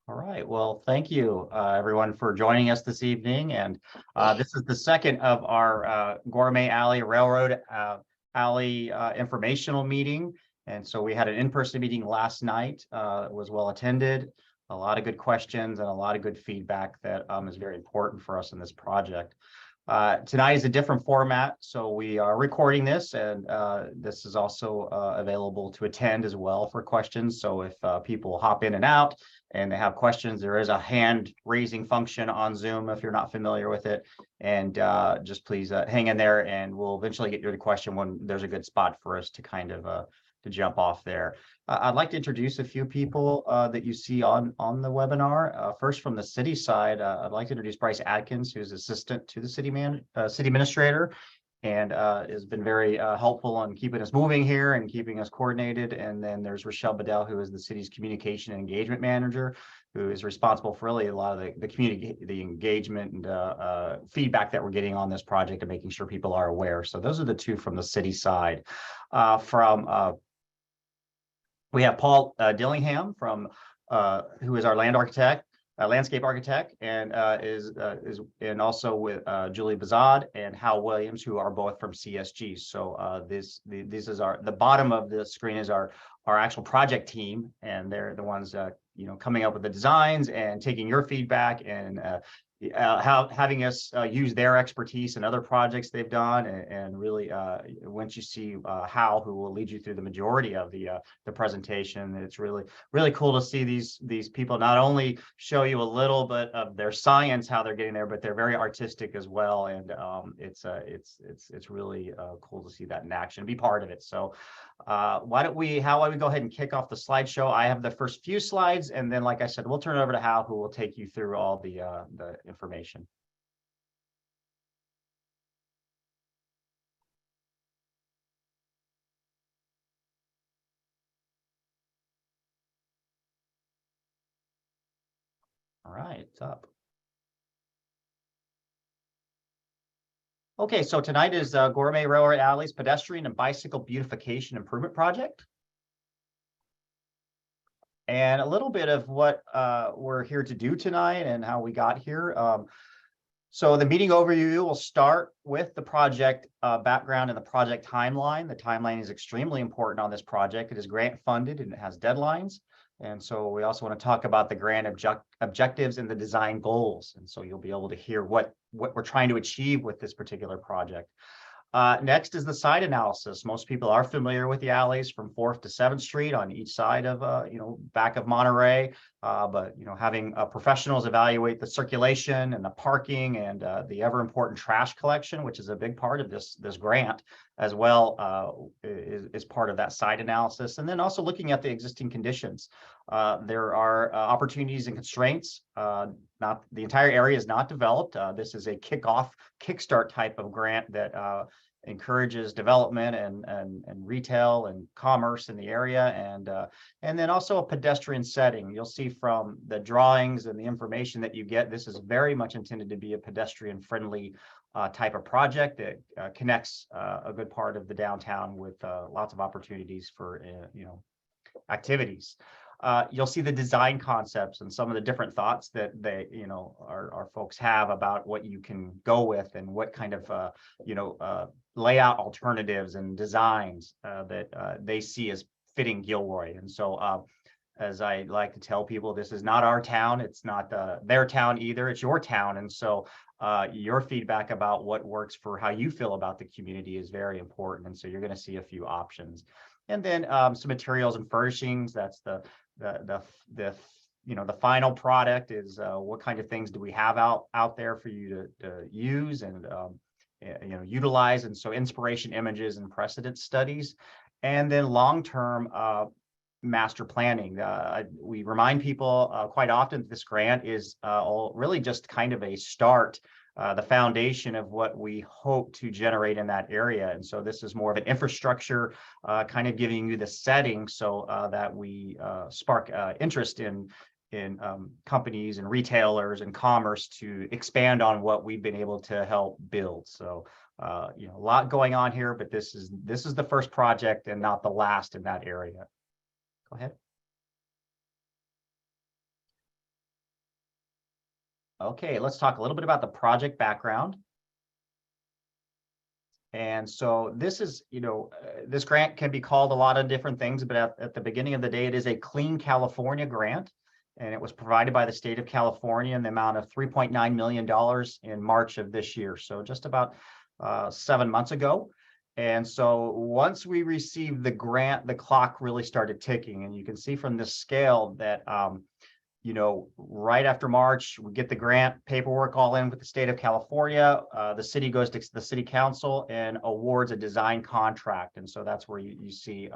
All right. Well, thank you, everyone, for joining us this evening. And this is the second of our Gourmet Alley Railroad Alley informational meeting. And so we had an in-person meeting last night. It was well attended, a lot of good questions and a lot of good feedback that is very important for us in this project. Tonight is a different format, so we are recording this, and this is also available to attend as well for questions. So if people hop in and out and they have questions, there is a hand raising function on Zoom if you're not familiar with it. And just please hang in there, and we'll eventually get to the question when there's a good spot for us to kind of to jump off there. I'd like to introduce a few people that you see on the webinar. First, from the city side, I'd like to introduce Bryce Adkins, who's assistant to the city administrator, and has been very helpful in keeping us moving here and keeping us coordinated. And then there's Rochelle Bedell, who is the city's communication and engagement manager, who is responsible for really a lot of the community, the engagement and feedback that we're getting on this project and making sure people are aware. So those are the two from the city side. We have Paul Dillingham from who is our landscape architect, and and also with Julie Bazad and Hal Williams, who are both from CSG. So this is the bottom of the screen is our actual project team, and they're the ones coming up with the designs and taking your feedback and having us use their expertise in other projects they've done, and really once you see Hal, who will lead you through the majority of the presentation, it's really cool to see these people not only show you a little bit of their science, how they're getting there, but they're very artistic as well, and it's really cool to see that in action, be part of it. So why don't we go ahead and kick off the slideshow. I have the first few slides, and then, like I said, we'll turn it over to Hal, who will take you through all the information. All right, it's up. Okay, so tonight is Gourmet Railroad Alley's pedestrian and bicycle beautification improvement project. And a little bit of what we're here to do tonight and how we got here. So the meeting overview will start with the project background and the project timeline. The timeline is extremely important on this project. It is grant funded and it has deadlines. And so we also want to talk about the grant objectives and the design goals. And so you'll be able to hear what we're trying to achieve with this particular project. Next is the site analysis. Most people are familiar with the alleys from 4th to 7th Street on each side of, back of Monterey. But, having professionals evaluate the circulation and the parking and the ever important trash collection, which is a big part of this grant as well, is part of that site analysis. And then also looking at the existing conditions. There are opportunities and constraints. Not the entire area is not developed. This is a kickstart type of grant that encourages development and retail and commerce in the area, and then also a pedestrian setting. You'll see from the drawings and the information that you get, this is very much intended to be a pedestrian friendly type of project that connects a good part of the downtown with lots of opportunities for activities. You'll see the design concepts and some of the different thoughts that our folks have about what you can go with and what kind of layout alternatives and designs that they see as fitting Gilroy. And so as I like to tell people, this is not our town. It's not their town either. It's your town. And so your feedback about what works for how you feel about the community is very important. And so you're going to see a few options. And then some materials and furnishings. That's the final product is what kind of things do we have out there for you to use and utilize. And so inspiration images and precedent studies, and then long-term master planning. We remind people quite often that this grant is really just kind of a start, the foundation of what we hope to generate in that area. And so this is more of an infrastructure, kind of giving you the setting so that we spark interest in companies and retailers and commerce to expand on what we've been able to help build. So a lot going on here, but this is the first project and not the last in that area. Go ahead. Okay, let's talk a little bit about the project background. And so this is, this grant can be called a lot of different things, but at the beginning of the day, it is a Clean California grant. And it was provided by the state of California in the amount of $3.9 million in March of this year. So just about 7 months ago. And so once we received the grant, the clock really started ticking. And you can see from this scale that right after March, we get the grant paperwork all in with the state of California. The city goes to the city council and awards a design contract. And so that's where you see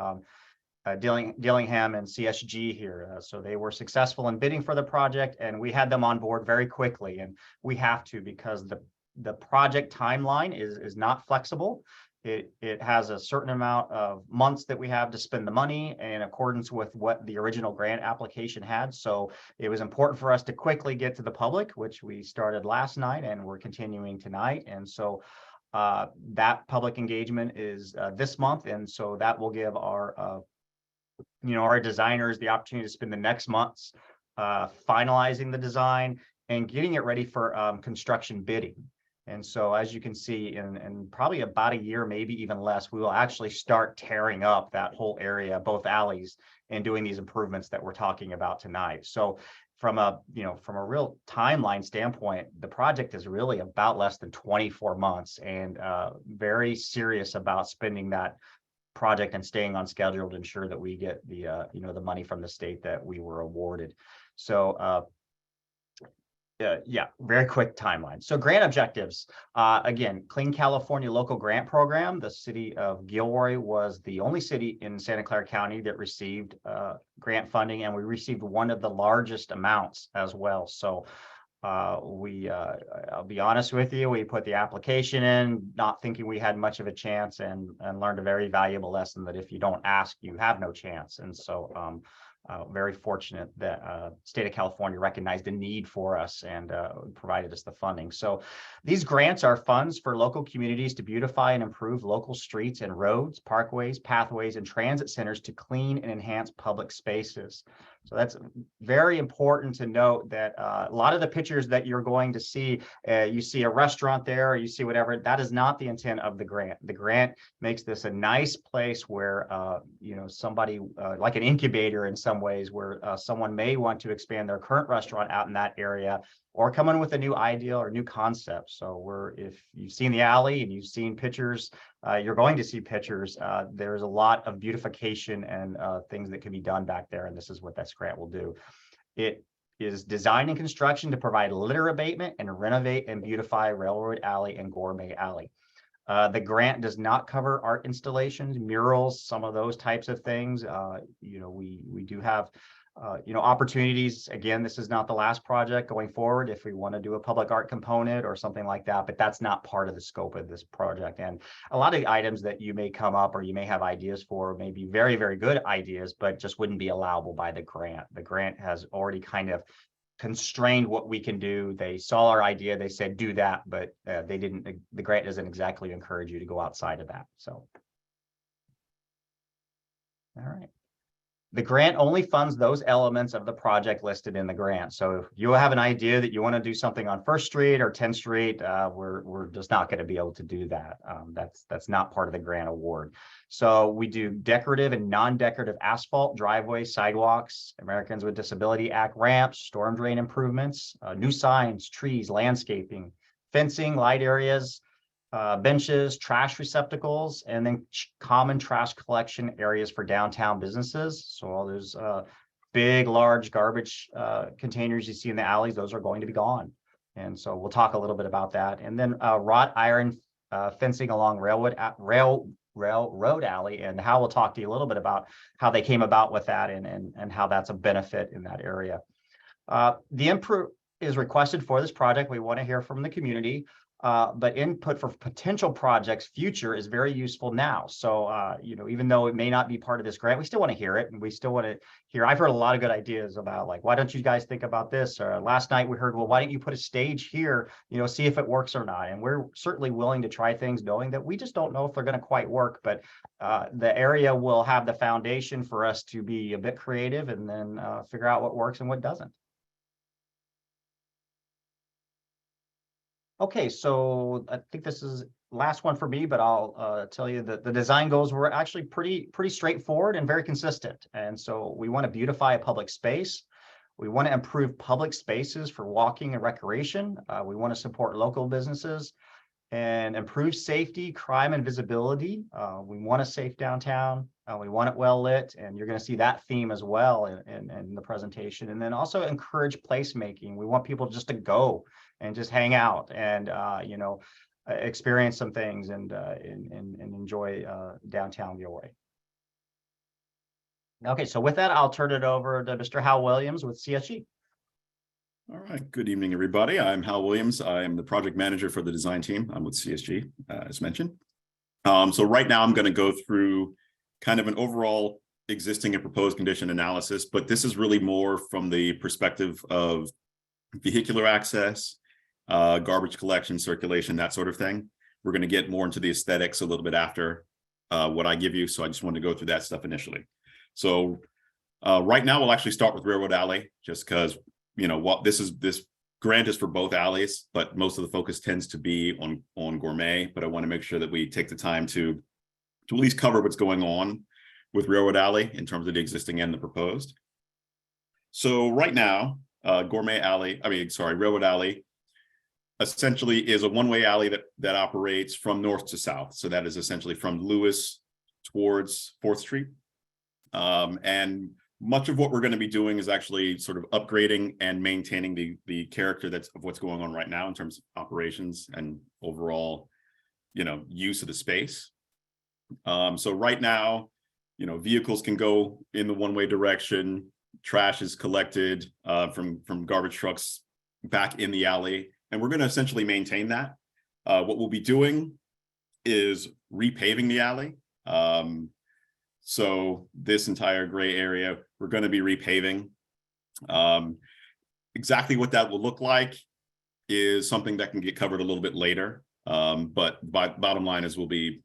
Dillingham and CSG here. So they were successful in bidding for the project, and we had them on board very quickly. And we have to, because the project timeline is not flexible. It has a certain amount of months that we have to spend the money in accordance with what the original grant application had. So it was important for us to quickly get to the public, which we started last night and we're continuing tonight. And so that public engagement is this month. And so that will give our designers the opportunity to spend the next months finalizing the design and getting it ready for construction bidding. And so as you can see, in probably about a year, maybe even less, we will actually start tearing up that whole area, both alleys, and doing these improvements that we're talking about tonight. So from a real timeline standpoint, the project is really about less than 24 months, and very serious about spending that project and staying on schedule to ensure that we get the money from the state that we were awarded. So very quick timeline. So grant objectives. Again, Clean California Local Grant Program. The City of Gilroy was the only city in Santa Clara County that received grant funding, and we received one of the largest amounts as well. So I'll be honest with you, we put the application in not thinking we had much of a chance, and learned a very valuable lesson that if you don't ask, you have no chance. And so very fortunate that state of California recognized the need for us and provided us the funding. So these grants are funds for local communities to beautify and improve local streets and roads, parkways, pathways, and transit centers to clean and enhance public spaces. So that's very important to note that a lot of the pictures that you're going to see, you see a restaurant there, or you see whatever, that is not the intent of the grant. The grant makes this a nice place where, somebody like an incubator in some ways, where someone may want to expand their current restaurant out in that area, or come in with a new idea or new concept. So if you've seen the alley and you've seen pictures, you're going to see pictures. There's a lot of beautification and things that can be done back there, and this is what this grant will do. It is design and construction to provide litter abatement and renovate and beautify Railroad Alley and Gourmet Alley. The grant does not cover art installations, murals, some of those types of things. We do have opportunities. Again, this is not the last project going forward if we want to do a public art component or something like that, but that's not part of the scope of this project. And a lot of items that you may come up or you may have ideas for may be very, very good ideas, but just wouldn't be allowable by the grant. The grant has already kind of constrained what we can do. They saw our idea, they said do that, but the grant doesn't exactly encourage you to go outside of that. So all right. The grant only funds those elements of the project listed in the grant. So if you have an idea that you want to do something on 1st Street or 10th Street, we're just not going to be able to do that. That's not part of the grant award. So we do decorative and non-decorative asphalt, driveways, sidewalks, Americans with Disability Act ramps, storm drain improvements, new signs, trees, landscaping, fencing, light areas, benches, trash receptacles, and then common trash collection areas for downtown businesses. So all those big, large garbage containers you see in the alleys, those are going to be gone. And so we'll talk a little bit about that. And then wrought iron fencing along Railroad Alley, and Hal will talk to you a little bit about how they came about with that and how that's a benefit in that area. The input is requested for this project. We want to hear from the community. But input for potential projects future is very useful now. So, even though it may not be part of this grant, we still want to hear it, and we still want to hear. I've heard a lot of good ideas about, like, why don't you guys think about this? Or last night we heard, well, why don't you put a stage here, see if it works or not? And we're certainly willing to try things, knowing that we just don't know if they're going to quite work. But the area will have the foundation for us to be a bit creative and then figure out what works and what doesn't. Okay, so I think this is last one for me, but I'll tell you that the design goals were actually pretty straightforward and very consistent. And so we want to beautify a public space. We want to improve public spaces for walking and recreation. We want to support local businesses and improve safety, crime, and visibility. We want a safe downtown. We want it well lit, and you're going to see that theme as well in the presentation. And then also encourage placemaking. We want people just to go and just hang out and experience some things and enjoy downtown Gilroy. Okay, so with that, I'll turn it over to Mr. Hal Williams with CSG. All right, good evening, everybody. I'm Hal Williams. I am the project manager for the design team. I'm with CSG, as mentioned. So right now I'm going to go through kind of an overall existing and proposed condition analysis, but this is really more from the perspective of vehicular access, garbage collection, circulation, that sort of thing. We're going to get more into the aesthetics a little bit after what I give you. So I just wanted to go through that stuff initially. So right now we'll actually start with Railroad Alley, just because what this grant is for both alleys, but most of the focus tends to be on Gourmet. But I want to make sure that we take the time to at least cover what's going on with Railroad Alley in terms of the existing and the proposed. So right now, Railroad Alley essentially is a one-way alley that operates from north to south. So that is essentially from Lewis towards 4th Street. And much of what we're going to be doing is actually sort of upgrading and maintaining the character of what's going on right now in terms of operations and overall, use of the space. So right now, vehicles can go in the one-way direction. Trash is collected from garbage trucks back in the alley, and we're going to essentially maintain that. What we'll be doing is repaving the alley. So this entire gray area, we're going to be repaving. Exactly what that will look like is something that can get covered a little bit later. But bottom line is we'll be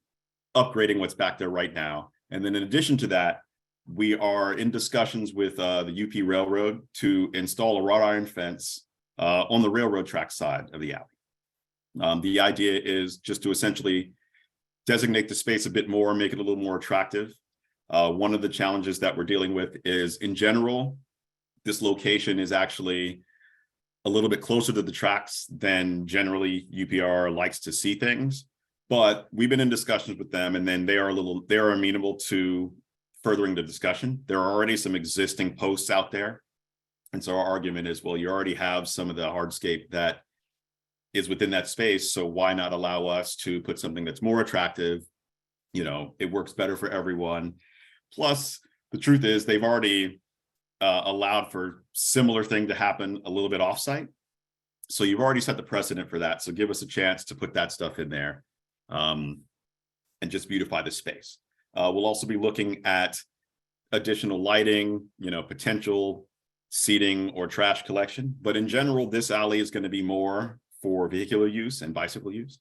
upgrading what's back there right now. And then in addition to that, we are in discussions with the UP Railroad to install a wrought iron fence on the railroad track side of the alley. The idea is just to essentially designate the space a bit more, make it a little more attractive. One of the challenges that we're dealing with is, in general, this location is actually a little bit closer to the tracks than generally UPR likes to see things. But we've been in discussions with them, and then they are amenable to furthering the discussion. There are already some existing posts out there. And so our argument is, well, you already have some of the hardscape that is within that space. So why not allow us to put something that's more attractive? It works better for everyone. Plus, the truth is they've already allowed for similar thing to happen a little bit offsite. So you've already set the precedent for that. So give us a chance to put that stuff in there and just beautify the space. We'll also be looking at additional lighting, potential seating or trash collection. But in general, this alley is going to be more for vehicular use and bicycle use.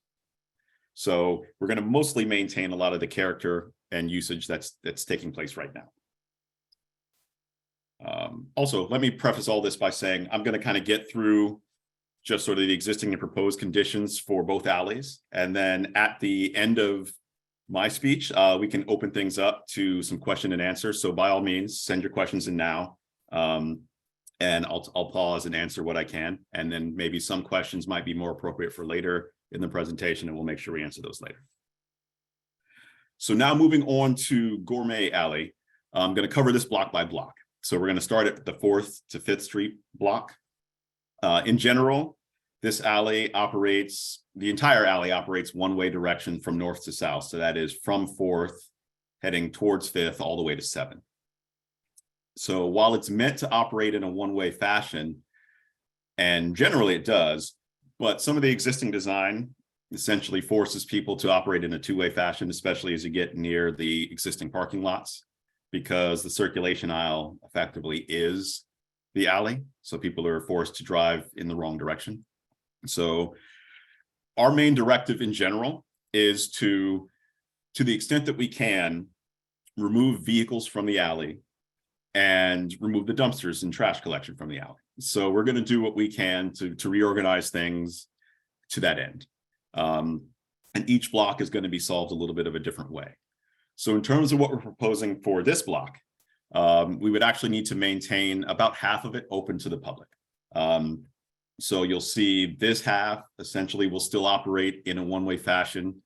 So we're going to mostly maintain a lot of the character and usage that's taking place right now. Also, let me preface all this by saying I'm going to kind of get through just sort of the existing and proposed conditions for both alleys. And then at the end of my speech, we can open things up to some question and answer. So by all means, send your questions in now. And I'll pause and answer what I can. And then maybe some questions might be more appropriate for later in the presentation, and we'll make sure we answer those later. So now moving on to Gourmet Alley, I'm going to cover this block by block. So we're going to start at the 4th to 5th Street block. In general, this alley the entire alley operates one-way direction from north to south. So that is from 4th heading towards 5th all the way to 7th. So while it's meant to operate in a one-way fashion, and generally it does, but some of the existing design essentially forces people to operate in a two-way fashion, especially as you get near the existing parking lots, because the circulation aisle effectively is the alley. So people are forced to drive in the wrong direction. So our main directive in general is to the extent that we can, remove vehicles from the alley and remove the dumpsters and trash collection from the alley. So we're going to do what we can to reorganize things, to that end. And each block is going to be solved a little bit of a different way. So in terms of what we're proposing for this block, we would actually need to maintain about half of it open to the public. So you'll see this half essentially will still operate in a one-way fashion.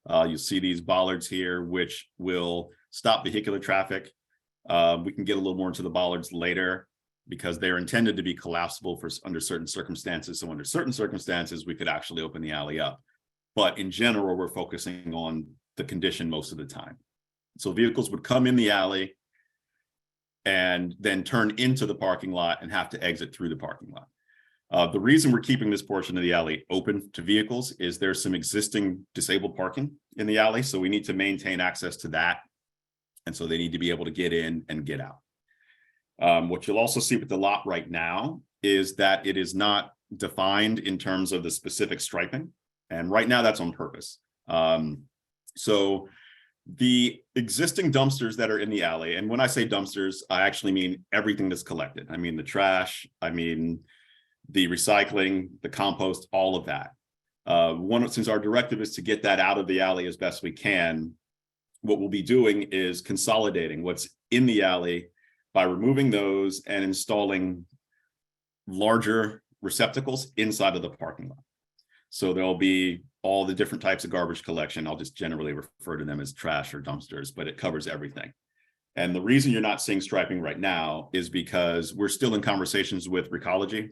You'll see these bollards here, which will stop vehicular traffic. We can get a little more into the bollards later because they're intended to be collapsible under certain circumstances. So under certain circumstances, we could actually open the alley up. But in general, we're focusing on the condition most of the time. So vehicles would come in the alley and then turn into the parking lot and have to exit through the parking lot. The reason we're keeping this portion of the alley open to vehicles is there's some existing disabled parking in the alley. So we need to maintain access to that. And so they need to be able to get in and get out. What you'll also see with the lot right now is that it is not defined in terms of the specific striping. And right now that's on purpose. So the existing dumpsters that are in the alley, and when I say dumpsters, I actually mean everything that's collected. I mean the trash, I mean the recycling, the compost, all of that. Since our directive is to get that out of the alley as best we can, what we'll be doing is consolidating what's in the alley by removing those and installing larger receptacles inside of the parking lot. So there'll be all the different types of garbage collection. I'll just generally refer to them as trash or dumpsters, but it covers everything. And the reason you're not seeing striping right now is because we're still in conversations with Recology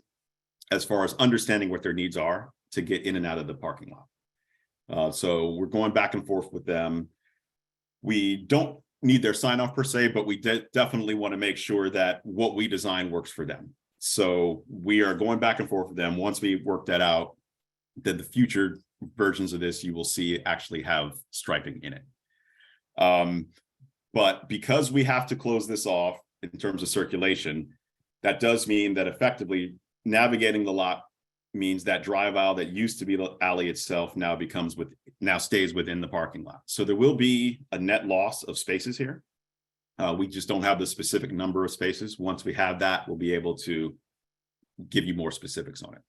as far as understanding what their needs are to get in and out of the parking lot. So we're going back and forth with them. We don't need their sign off per se, but we definitely want to make sure that what we design works for them. So we are going back and forth with them. Once we work that out, then the future versions of this you will see actually have striping in it. But because we have to close this off in terms of circulation, that does mean that effectively navigating the lot means that drive aisle that used to be the alley itself now stays within the parking lot. So there will be a net loss of spaces here. We just don't have the specific number of spaces. Once we have that, we'll be able to give you more specifics on it.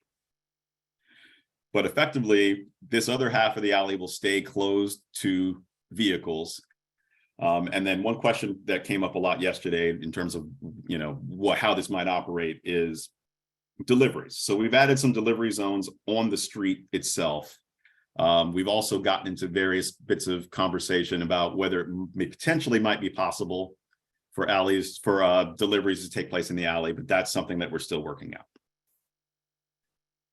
But effectively, this other half of the alley will stay closed to vehicles. And then one question that came up a lot yesterday in terms of, how this might operate is deliveries. So we've added some delivery zones on the street itself. We've also gotten into various bits of conversation about whether it potentially might be possible for deliveries to take place in the alley, but that's something that we're still working out.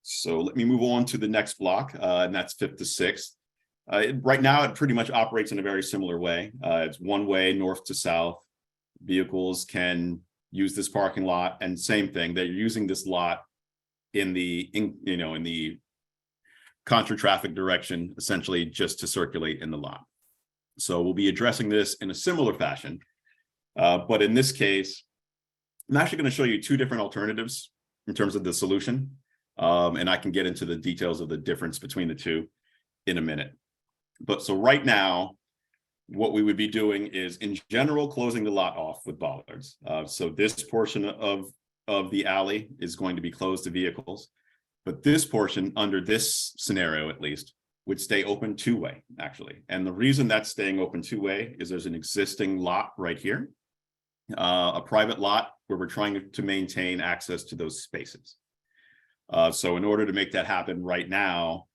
So let me move on to the next block, and that's 5th to 6th. Right now, it pretty much operates in a very similar way. It's one way north to south. Vehicles can use this parking lot, and same thing, they're using this lot in the contra traffic direction, essentially just to circulate in the lot. So we'll be addressing this in a similar fashion. But in this case, I'm actually going to show you two different alternatives in terms of the solution. And I can get into the details of the difference between the two in a minute. But so right now, what we would be doing is in general, closing the lot off with bollards. So this portion of the alley is going to be closed to vehicles, but this portion under this scenario, at least, would stay open two-way actually. And the reason that's staying open two-way is there's an existing lot right here, a private lot where we're trying to maintain access to those spaces. So in order to make that happen right now,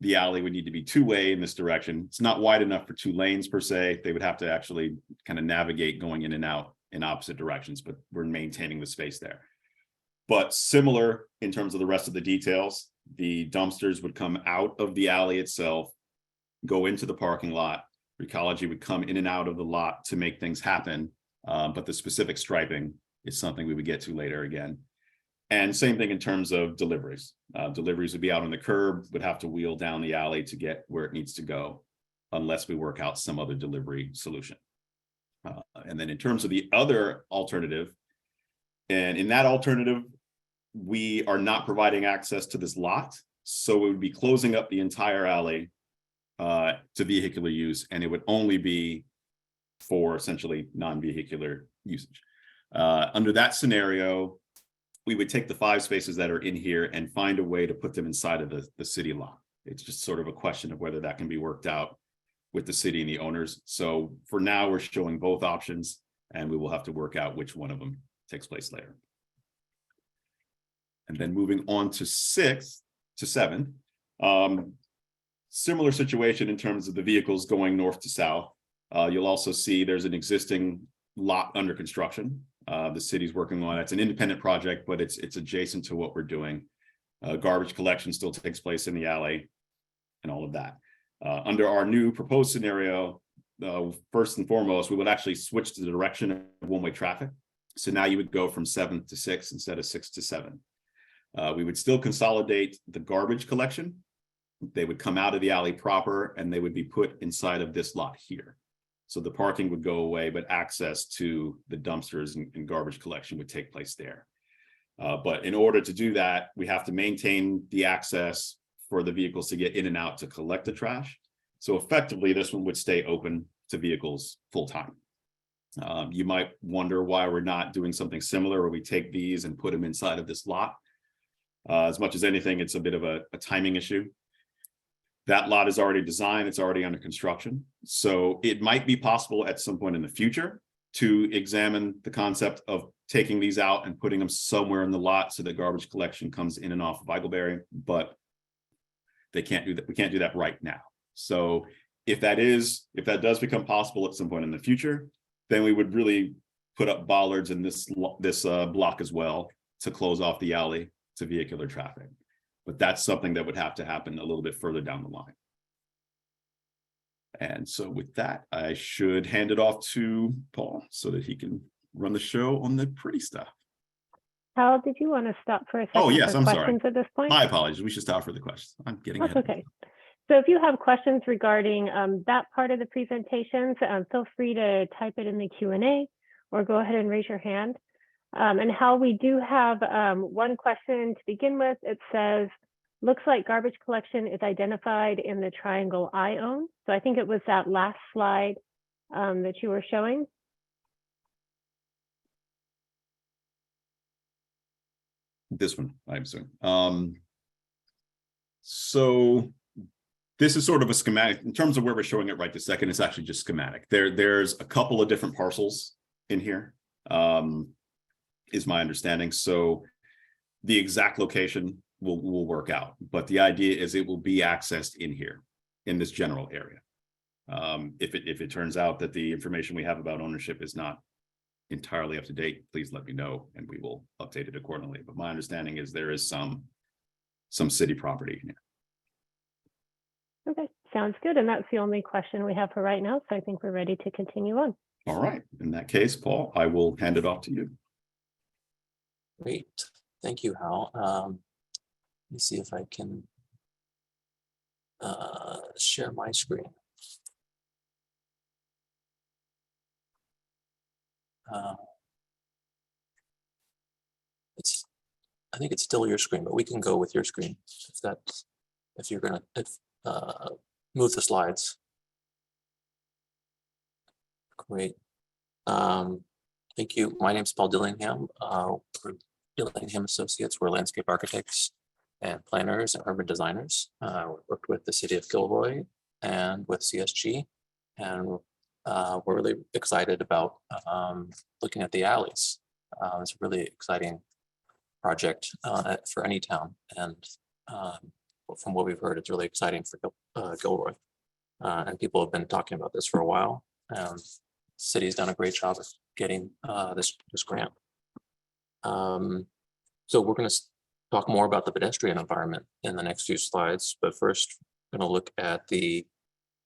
the alley would need to be two-way in this direction. It's not wide enough for 2 lanes per se. They would have to actually kind of navigate going in and out in opposite directions, but we're maintaining the space there. But similar in terms of the rest of the details, the dumpsters would come out of the alley itself, go into the parking lot. Recology would come in and out of the lot to make things happen. But the specific striping is something we would get to later again. And same thing in terms of deliveries. Deliveries would be out on the curb, would have to wheel down the alley to get where it needs to go, unless we work out some other delivery solution. And then in terms of the other alternative, and in that alternative, we are not providing access to this lot. So it would be closing up the entire alley to vehicular use, and it would only be for essentially non-vehicular usage. Under that scenario, we would take the 5 spaces that are in here and find a way to put them inside of the city lot. It's just sort of a question of whether that can be worked out with the city and the owners. So for now, we're showing both options, and we will have to work out which one of them takes place later. And then moving on to 7, similar situation in terms of the vehicles going north to south. You'll also see there's an existing lot under construction. The city's working on it. It's an independent project, but it's adjacent to what we're doing. Garbage collection still takes place in the alley and all of that. Under our new proposed scenario, first and foremost, we would actually switch the direction of one-way traffic. So now you would go from 7 to 6 instead of 6 to 7. We would still consolidate the garbage collection. They would come out of the alley proper, and they would be put inside of this lot here. So the parking would go away, but access to the dumpsters and garbage collection would take place there. But in order to do that, we have to maintain the access for the vehicles to get in and out to collect the trash. So effectively, this one would stay open to vehicles full time. You might wonder why we're not doing something similar, where we take these and put them inside of this lot. As much as anything, it's a bit of a timing issue. That lot is already designed, it's already under construction. So it might be possible at some point in the future to examine the concept of taking these out and putting them somewhere in the lot so that garbage collection comes in and off of Eagleberry, but they can't do that. We can't do that right now. So if that does become possible at some point in the future, then we would really put up bollards in this block as well to close off the alley to vehicular traffic. But that's something that would have to happen a little bit further down the line. And so with that, I should hand it off to Paul so that he can run the show on the pretty stuff. Hal, did you want to stop for a second? Oh, yes, for I'm questions sorry. at this point? My apologies. We should stop for the questions. I'm getting That's ahead. okay. So if you have questions regarding that part of the presentations, feel free to type it in the Q&A or go ahead and raise your hand. And Hal, we do have one question to begin with. It says, looks like garbage collection is identified in the triangle I own. So I think it was that last slide that you were showing. This one, I'm assuming. So this is sort of a schematic in terms of where we're showing it right this second. It's actually just schematic. There's a couple of different parcels in here, is my understanding. So the exact location will work out, but the idea is it will be accessed in here in this general area. If it turns out that the information we have about ownership is not entirely up to date, please let me know and we will update it accordingly. But my understanding is there is some city property in here. Okay, sounds good. And that's the only question we have for right now. So I think we're ready to continue on. All right. In that case, Paul, I will hand it off to you. Great. Thank you, Hal. Let me see if I can share my screen. I think it's still your screen, but we can go with your screen if you're gonna move the slides. Great. Thank you. My name is Paul Dillingham. We're Dillingham Associates. We're landscape architects and planners and urban designers. Worked with the City of Gilroy and with CSG, and we're really excited about looking at the alleys. It's a really exciting project for any town, and from what we've heard, it's really exciting for Gilroy. And people have been talking about this for a while. City's done a great job of getting this grant. So we're going to talk more about the pedestrian environment in the next few slides, but first I'm going to look at the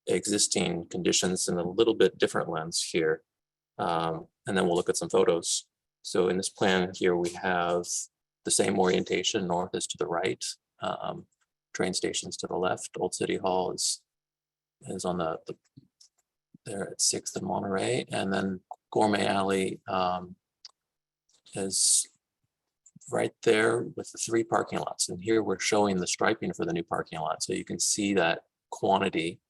existing conditions in a little bit different lens here, and then we'll look at some photos. So in this plan here we have the same orientation. North is to the right, train stations to the left. Old City Hall is on the there at 6th and Monterey, and then Gourmet Alley is right there with the 3 parking lots. And here we're showing the striping for the new parking lot, so you can see that quantity.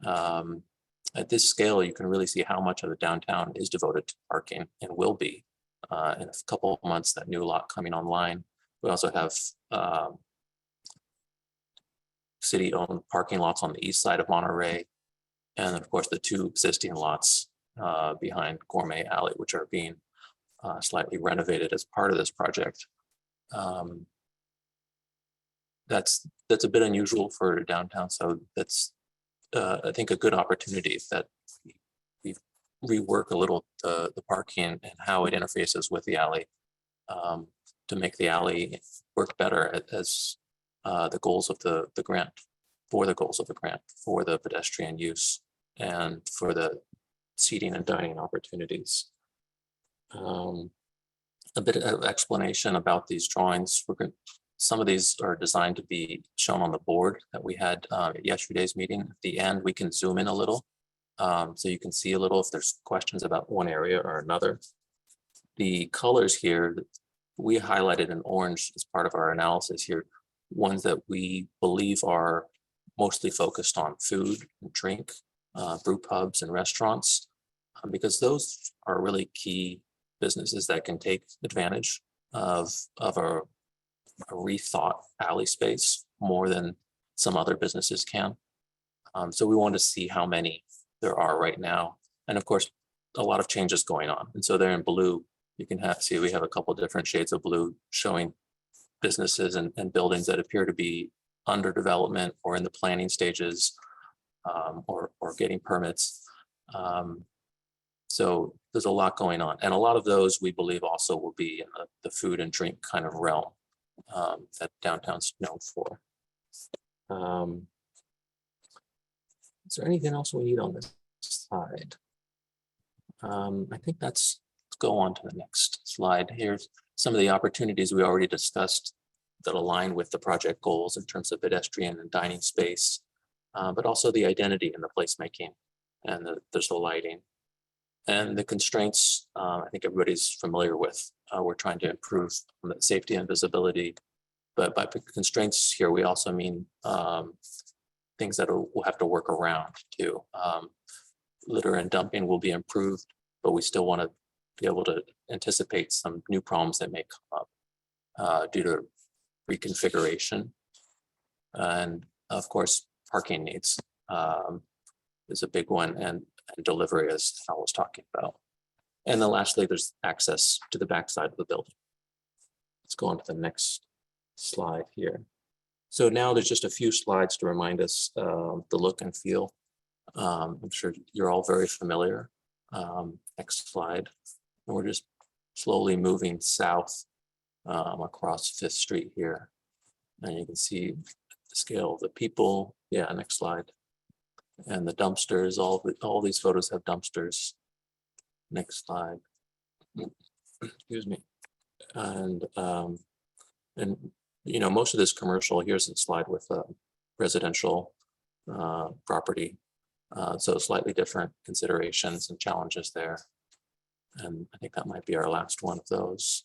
At this scale, you can really see how much of the downtown is devoted to parking and will be in a couple of months, that new lot coming online. We also have city-owned parking lots on the east side of Monterey. And of course, the 2 existing lots behind Gourmet Alley, which are being slightly renovated as part of this project. That's a bit unusual for downtown, so that's I think a good opportunity that we rework a little the parking and how it interfaces with the alley to make the alley work better as the goals of the grant, for the pedestrian use and for the seating and dining opportunities. A bit of explanation about these drawings. Some of these are designed to be shown on the board that we had at yesterday's meeting. At the end, we can zoom in a little so you can see a little if there's questions about one area or another. The colors here, we highlighted in orange as part of our analysis here, ones that we believe are mostly focused on food and drink, brew pubs and restaurants, because those are really key businesses that can take advantage of a rethought alley space more than some other businesses can. So we want to see how many there are right now. And of course, a lot of changes going on. And so they're in blue. You can see we have a couple different shades of blue showing businesses and buildings that appear to be under development or in the planning stages or getting permits. So there's a lot going on. And a lot of those we believe also will be in the food and drink kind of realm that downtown's known for. Is there anything else we need on this slide? I think let's go on to the next slide. Here's some of the opportunities we already discussed that align with the project goals in terms of pedestrian and dining space, but also the identity and the placemaking, and there's the lighting. And the constraints, I think everybody's familiar with. We're trying to improve the safety and visibility, but by constraints here, we also mean things that we'll have to work around too. Litter and dumping will be improved, but we still want to be able to anticipate some new problems that may come up due to reconfiguration. And of course, parking needs is a big one, and delivery, as Hal was talking about. And then lastly, there's access to the backside of the building. Let's go on to the next slide here. So now there's just a few slides to remind us the look and feel. I'm sure you're all very familiar. Next slide. And we're just slowly moving south across 5th Street here. And you can see the scale of the people. Yeah, next slide. And the dumpsters, all these photos have dumpsters. Next slide. Excuse me. And you know, most of this commercial, here's a slide with a residential property. So slightly different considerations and challenges there. And I think that might be our last one of those.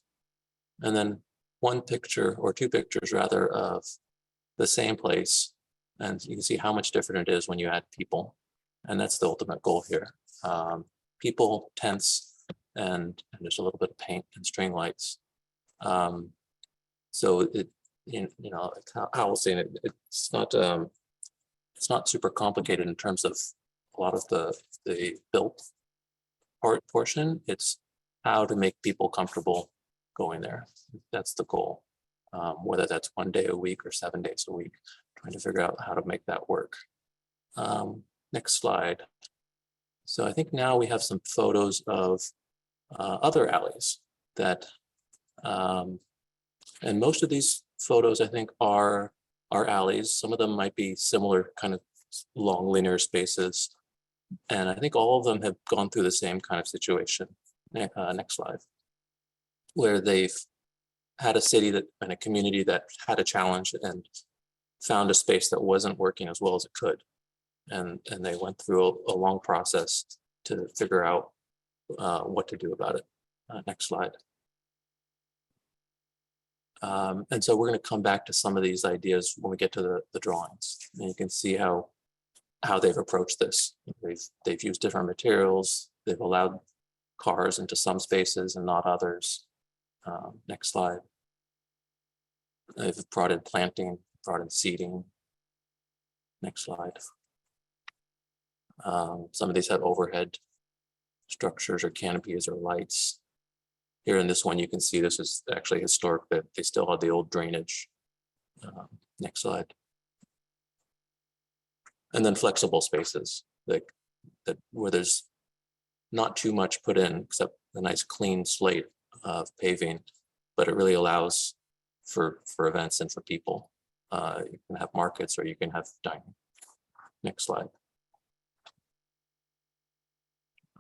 And then one picture or 2 pictures rather of the same place. And you can see how much different it is when you add people. And that's the ultimate goal here. People, tents, and there's a little bit of paint and string lights. So it, you know, how I was saying it, it's not super complicated in terms of a lot of the built portion. It's how to make people comfortable going there. That's the goal. Whether that's 1 day a week or 7 days a week, trying to figure out how to make that work. Next slide. So I think now we have some photos of other alleys that, and most of these photos I think are alleys. Some of them might be similar kind of long linear spaces. And I think all of them have gone through the same kind of situation. Next slide. Where they've had a city that and a community that had a challenge and found a space that wasn't working as well as it could. And they went through a long process to figure out what to do about it. Next slide. And so we're going to come back to some of these ideas when we get to the drawings. And you can see how they've approached this. They've used different materials. They've allowed cars into some spaces and not others. Next slide. They've brought in planting, brought in seating. Next slide. Some of these have overhead structures or canopies or lights. Here in this one, you can see this is actually historic, but they still have the old drainage. Next slide. And then flexible spaces that where there's not too much put in except a nice clean slate of paving, but it really allows for events and for people. You can have markets or you can have dining. Next slide.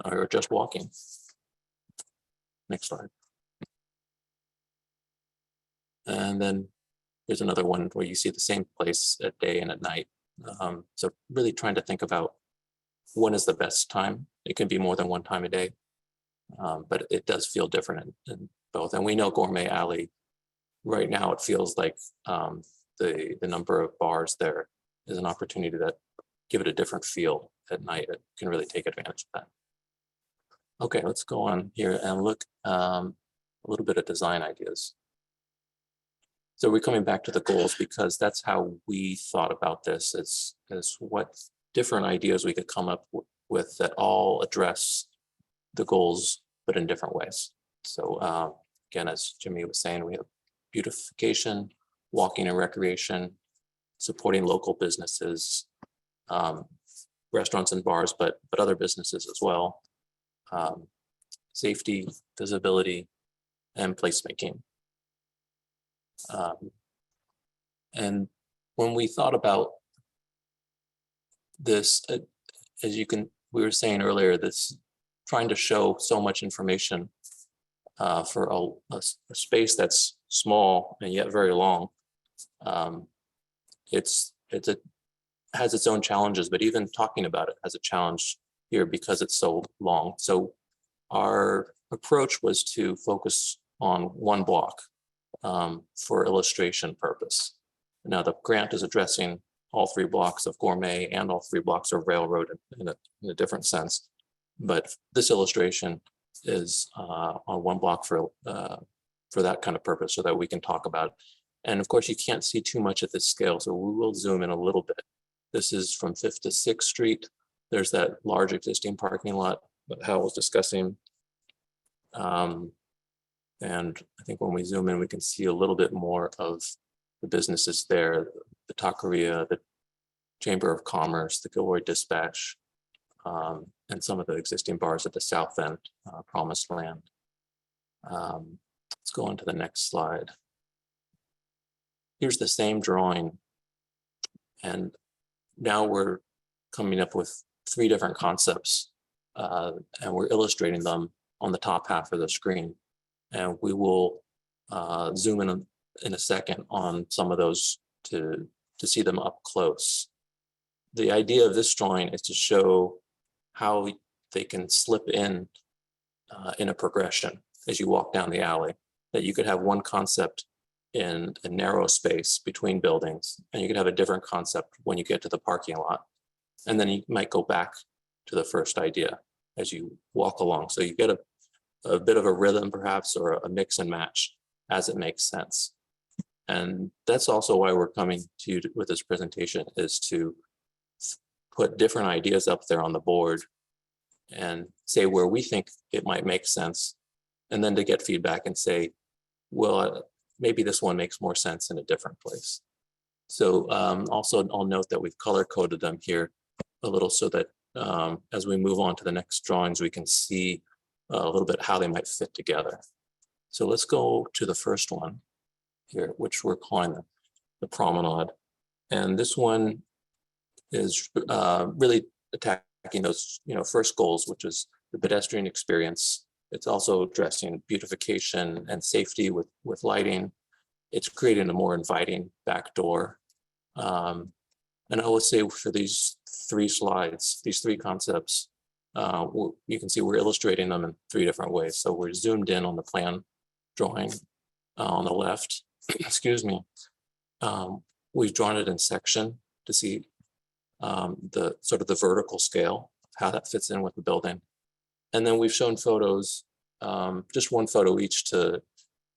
Or just walking. Next slide. And then here's another one where you see the same place at day and at night. So really trying to think about when is the best time. It can be more than one time a day, but it does feel different in both. And we know Gourmet Alley, right now it feels like the number of bars there is an opportunity that give it a different feel at night. It can really take advantage of that. Okay, let's go on here and look a little bit of design ideas. So we're coming back to the goals because that's how we thought about this is what different ideas we could come up with that all address the goals, but in different ways. So again, as Jimmy was saying, we have beautification, walking and recreation, supporting local businesses, restaurants and bars, but other businesses as well. Safety, visibility, and placemaking. And when we thought about this, as we were saying earlier, this trying to show so much information for a space that's small and yet very long. It has its own challenges, but even talking about it has a challenge here because it's so long. So our approach was to focus on one block for illustration purpose. Now the grant is addressing all 3 blocks of Gourmet and all 3 blocks of Railroad in a different sense. But this illustration is on one block for that kind of purpose so that we can talk about it. And of course, you can't see too much at this scale, so we will zoom in a little bit. This is from 5th to 6th Street. There's that large existing parking lot that Hal was discussing. And I think when we zoom in, we can see a little bit more of the businesses there, the Taqueria, the Chamber of Commerce, the Gilroy Dispatch, and some of the existing bars at the south end, Promised Land. Let's go on to the next slide. Here's the same drawing. And now we're coming up with 3 different concepts, and we're illustrating them on the top half of the screen. And we will zoom in a second on some of those to see them up close. The idea of this drawing is to show how they can slip in a progression as you walk down the alley, that you could have one concept in a narrow space between buildings, and you could have a different concept when you get to the parking lot. And then you might go back to the first idea as you walk along. So you get a bit of a rhythm perhaps, or a mix and match as it makes sense. And that's also why we're coming to you with this presentation, is to put different ideas up there on the board and say where we think it might make sense, and then to get feedback and say, well, maybe this one makes more sense in a different place. So also I'll note that we've color coded them here a little so that as we move on to the next drawings, we can see a little bit how they might fit together. So let's go to the first one here, which we're calling the promenade. And this one is really attacking those first goals, which is the pedestrian experience. It's also addressing beautification and safety with lighting. It's creating a more inviting back door. And I would say for these 3 slides, these 3 concepts, you can see we're illustrating them in 3 different ways. So we're zoomed in on the plan drawing on the left, excuse me. We've drawn it in section to see the sort of the vertical scale, how that fits in with the building. And then we've shown photos, just one photo each to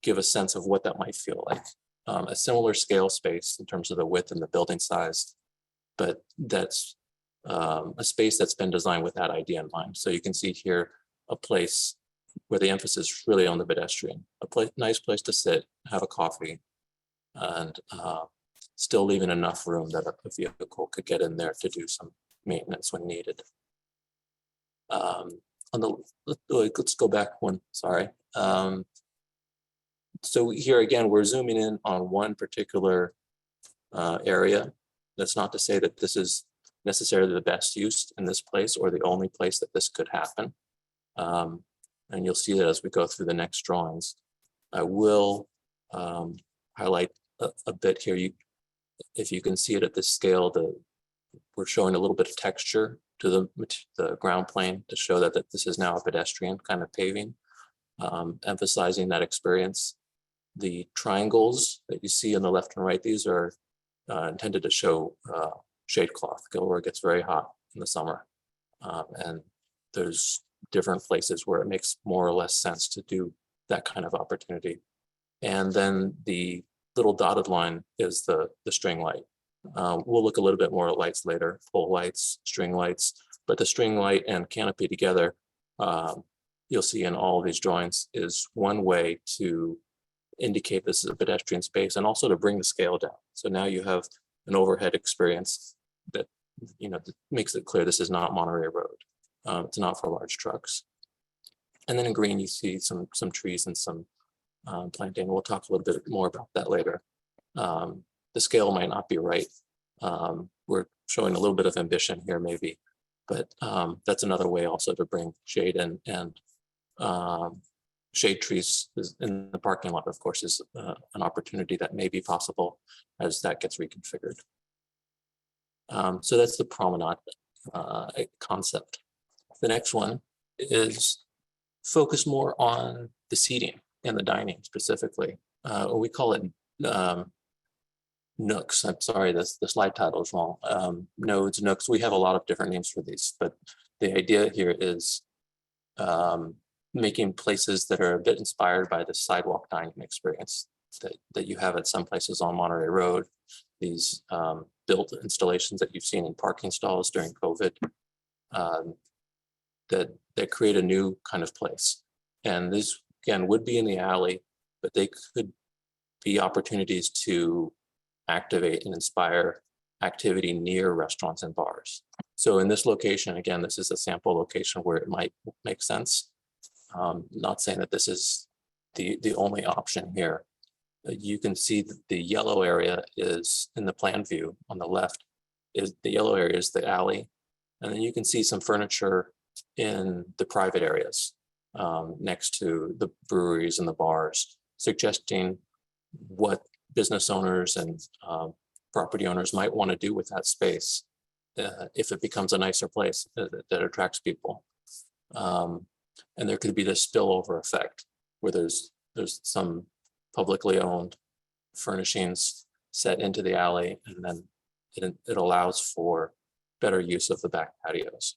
give a sense of what that might feel like. A similar scale space in terms of the width and the building size. but that's a space that's been designed with that idea in mind. So you can see here a place where the emphasis is really on the pedestrian, nice place to sit, have a coffee, and still leaving enough room that a vehicle could get in there to do some maintenance when needed. Let's go back one, sorry. So here again, we're zooming in on one particular area. That's not to say that this is necessarily the best use in this place or the only place that this could happen. And you'll see that as we go through the next drawings. I will highlight a bit here. If you can see it at this scale, we're showing a little bit of texture to the ground plane to show that this is now a pedestrian kind of paving, emphasizing that experience. The triangles that you see on the left and right, these are intended to show shade cloth. Gilroy gets very hot in the summer, and there's different places where it makes more or less sense to do that kind of opportunity. And then the little dotted line is the string light. We'll look a little bit more at lights later, pole lights, string lights, but the string light and canopy together, you'll see in all of these drawings, is one way to indicate this is a pedestrian space and also to bring the scale down. So now you have an overhead experience that, that makes it clear this is not Monterey Road. It's not for large trucks. And then in green, you see some trees and some planting. We'll talk a little bit more about that later. The scale might not be right. We're showing a little bit of ambition here maybe, but that's another way also to bring shade in, and shade trees in the parking lot, of course, is an opportunity that may be possible as that gets reconfigured. So that's the promenade concept. The next one is focus more on the seating and the dining specifically. We call it nooks. I'm sorry, the slide title is wrong. Nodes, nooks. We have a lot of different names for these, but the idea here is making places that are a bit inspired by the sidewalk dining experience that you have at some places on Monterey Road. These built installations that you've seen in parking stalls during COVID that create a new kind of place. And this, again, would be in the alley, but they could be opportunities to activate and inspire activity near restaurants and bars. So in this location, again, this is a sample location where it might make sense. Not saying that this is the only option here. You can see that the yellow area is in the plan view on the left. The yellow area is the alley. And then you can see some furniture in the private areas next to the breweries and the bars, suggesting what business owners and property owners might want to do with that space if it becomes a nicer place that attracts people. And there could be this spillover effect where there's some publicly owned furnishings set into the alley, and then it allows for better use of the back patios.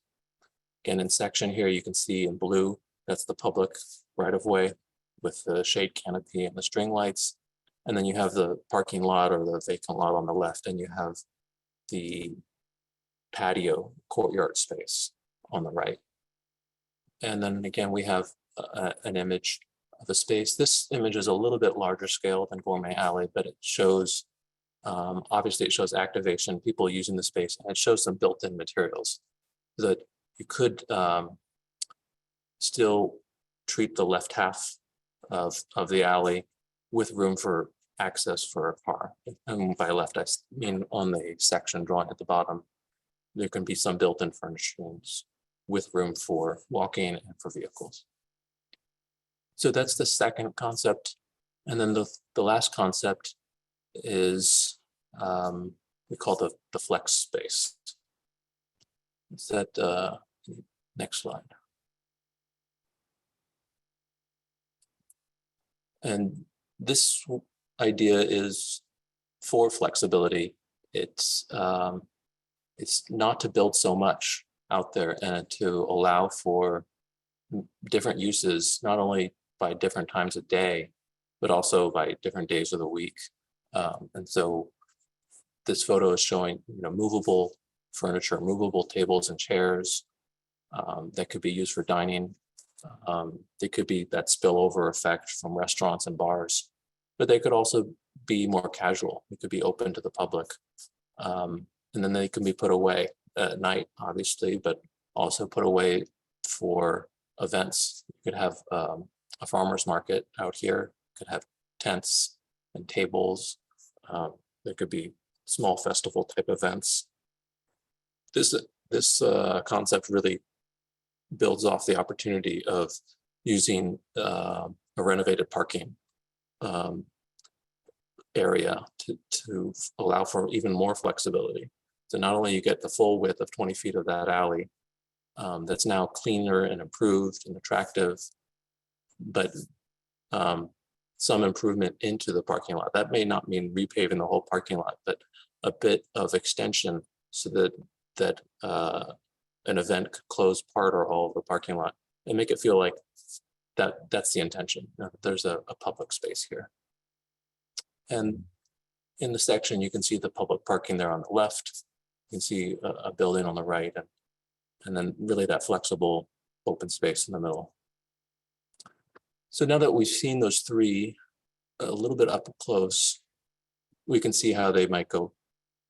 Again, in section here, you can see in blue, that's the public right-of-way with the shade canopy and the string lights. And then you have the parking lot or the vacant lot on the left, and you have the patio courtyard space on the right. And then again, we have an image of a space. This image is a little bit larger scale than Gourmet Alley, but it shows, obviously it shows activation, people using the space, and it shows some built-in materials that you could still treat the left half of the alley with room for access for a car. And by left, I mean on the section drawn at the bottom, there can be some built-in furnishings with room for walking and for vehicles. So that's the second concept. And then the last concept is we call the flex space. Is that next slide? And this idea is for flexibility. It's not to build so much out there and to allow for different uses, not only by different times of day, but also by different days of the week. And so this photo is showing, movable furniture, movable tables and chairs that could be used for dining. They could be that spillover effect from restaurants and bars, but they could also be more casual. They could be open to the public. And then they can be put away at night, obviously, but also put away for events. You could have a farmer's market out here, could have tents and tables. There could be small festival type events. This concept really builds off the opportunity of using a renovated parking area to allow for even more flexibility. So not only you get the full width of 20 feet of that alley that's now cleaner and improved and attractive, but some improvement into the parking lot. That may not mean repaving the whole parking lot, but a bit of extension so that an event could close part or all of the parking lot and make it feel like that's the intention. There's a public space here. And in the section, you can see the public parking there on the left. You can see a building on the right, and then really that flexible open space in the middle. So now that we've seen those three a little bit up close, we can see how they might go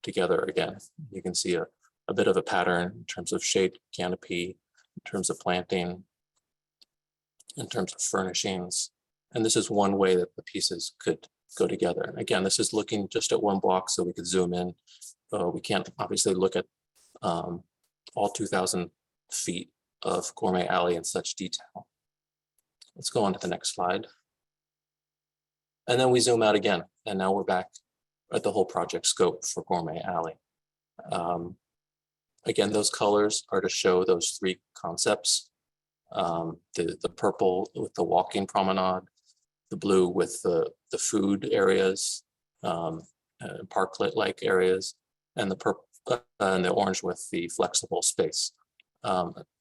together again. You can see a bit of a pattern in terms of shade canopy, in terms of planting, in terms of furnishings. And this is one way that the pieces could go together. And again, this is looking just at one block so we could zoom in. We can't obviously look at all 2,000 feet of Gourmet Alley in such detail. Let's go on to the next slide. And then we zoom out again. And now we're back at the whole project scope for Gourmet Alley. Again, those colors are to show those three concepts. The purple with the walking promenade, the blue with the food areas, parklet-like areas, and the purple and the orange with the flexible space,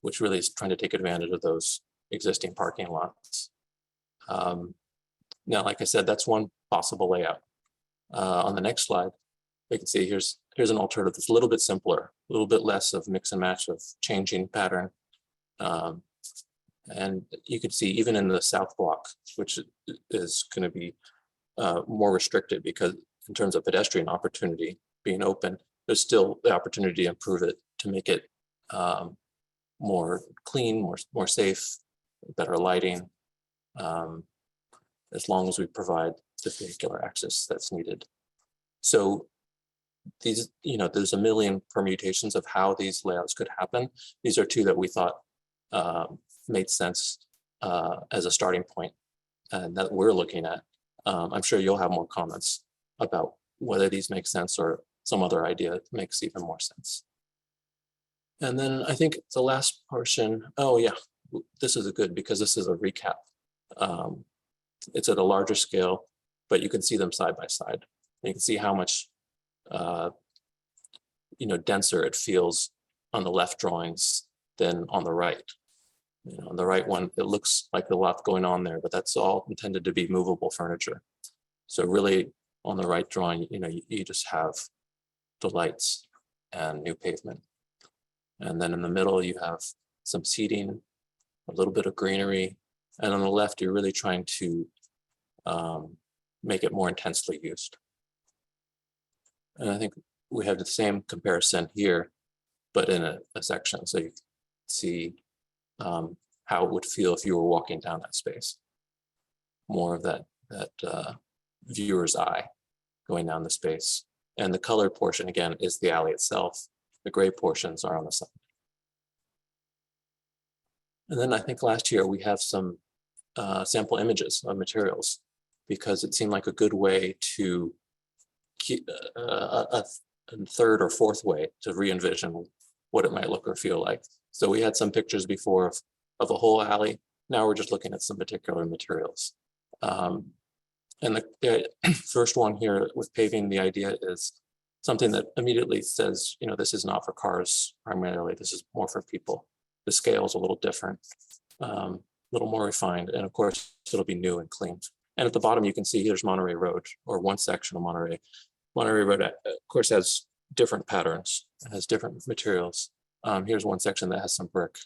which really is trying to take advantage of those existing parking lots. Now, like I said, that's one possible layout. On the next slide, you can see here's an alternative that's a little bit simpler, a little bit less of mix and match of changing pattern. And you can see even in the south block, which is going to be more restricted because in terms of pedestrian opportunity being open, there's still the opportunity to improve it, to make it more clean, more safe, better lighting, as long as we provide the vehicular access that's needed. So these, there's a million permutations of how these layouts could happen. These are two that we thought made sense as a starting point and that we're looking at. I'm sure you'll have more comments about whether these make sense or some other idea makes even more sense. And then I think the last portion, oh yeah, this is a good because this is a recap. It's at a larger scale, but you can see them side by side. You can see how much denser it feels on the left drawings than on the right. On the right one, it looks like a lot going on there, but that's all intended to be movable furniture. So really on the right drawing, you just have the lights and new pavement. And then in the middle, you have some seating, a little bit of greenery. And on the left, you're really trying to make it more intensely used. And I think we have the same comparison here, but in a section. So you can see how it would feel if you were walking down that space. More of that viewer's eye going down the space. And the colored portion, again, is the alley itself. The gray portions are on the side. And then I think last year we have some sample images of materials because it seemed like a good way to keep a third or fourth way to re-envision what it might look or feel like. So we had some pictures before of a whole alley. Now we're just looking at some particular materials. And the first one here with paving, the idea is something that immediately says, this is not for cars primarily, this is more for people. The scale is a little different, a little more refined, and of course, it'll be new and clean. And at the bottom, you can see here's Monterey Road, or one section of Monterey. Monterey Road, of course, has different patterns, it has different materials. Here's one section that has some brick.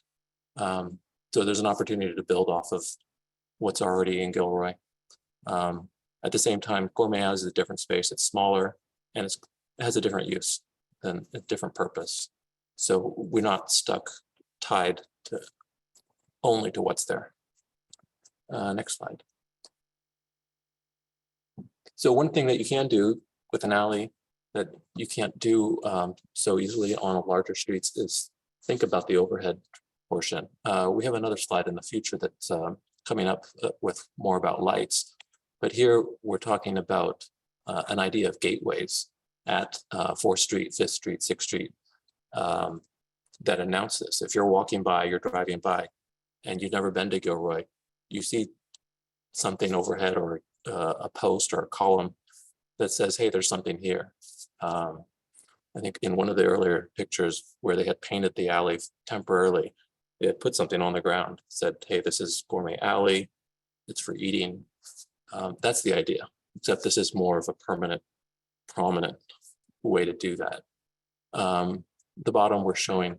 So there's an opportunity to build off of what's already in Gilroy. At the same time, Gourmet has a different space. It's smaller and it has a different use and a different purpose. So we're not tied to only to what's there. Next slide. So one thing that you can do with an alley that you can't do so easily on larger streets is think about the overhead portion. We have another slide in the future that's coming up with more about lights, but here we're talking about an idea of gateways at 4th Street, 5th Street, 6th Street that announce this. If you're walking by, you're driving by, and you've never been to Gilroy, you see something overhead or a post or a column that says, hey, there's something here. I think in one of the earlier pictures where they had painted the alley temporarily, they had put something on the ground, said, hey, this is Gourmet Alley, it's for eating. That's the idea, except this is more of a permanent, prominent way to do that. The bottom, we're showing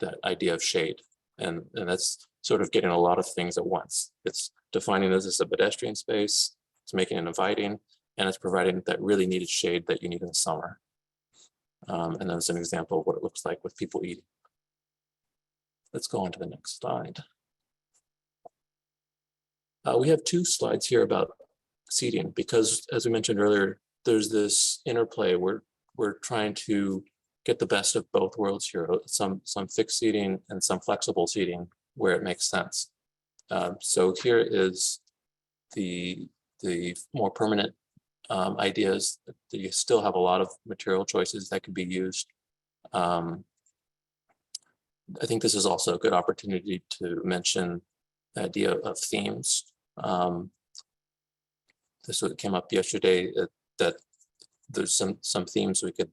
that idea of shade, and that's sort of getting a lot of things at once. It's defining this as a pedestrian space, it's making it inviting, and it's providing that really needed shade that you need in the summer. And that's an example of what it looks like with people eating. Let's go on to the next slide. We have 2 slides here about seating because, as we mentioned earlier, there's this interplay where we're trying to get the best of both worlds here, some fixed seating and some flexible seating where it makes sense. So here is the more permanent ideas that you still have a lot of material choices that could be used. I think this is also a good opportunity to mention the idea of themes. This came up yesterday that there's some themes we could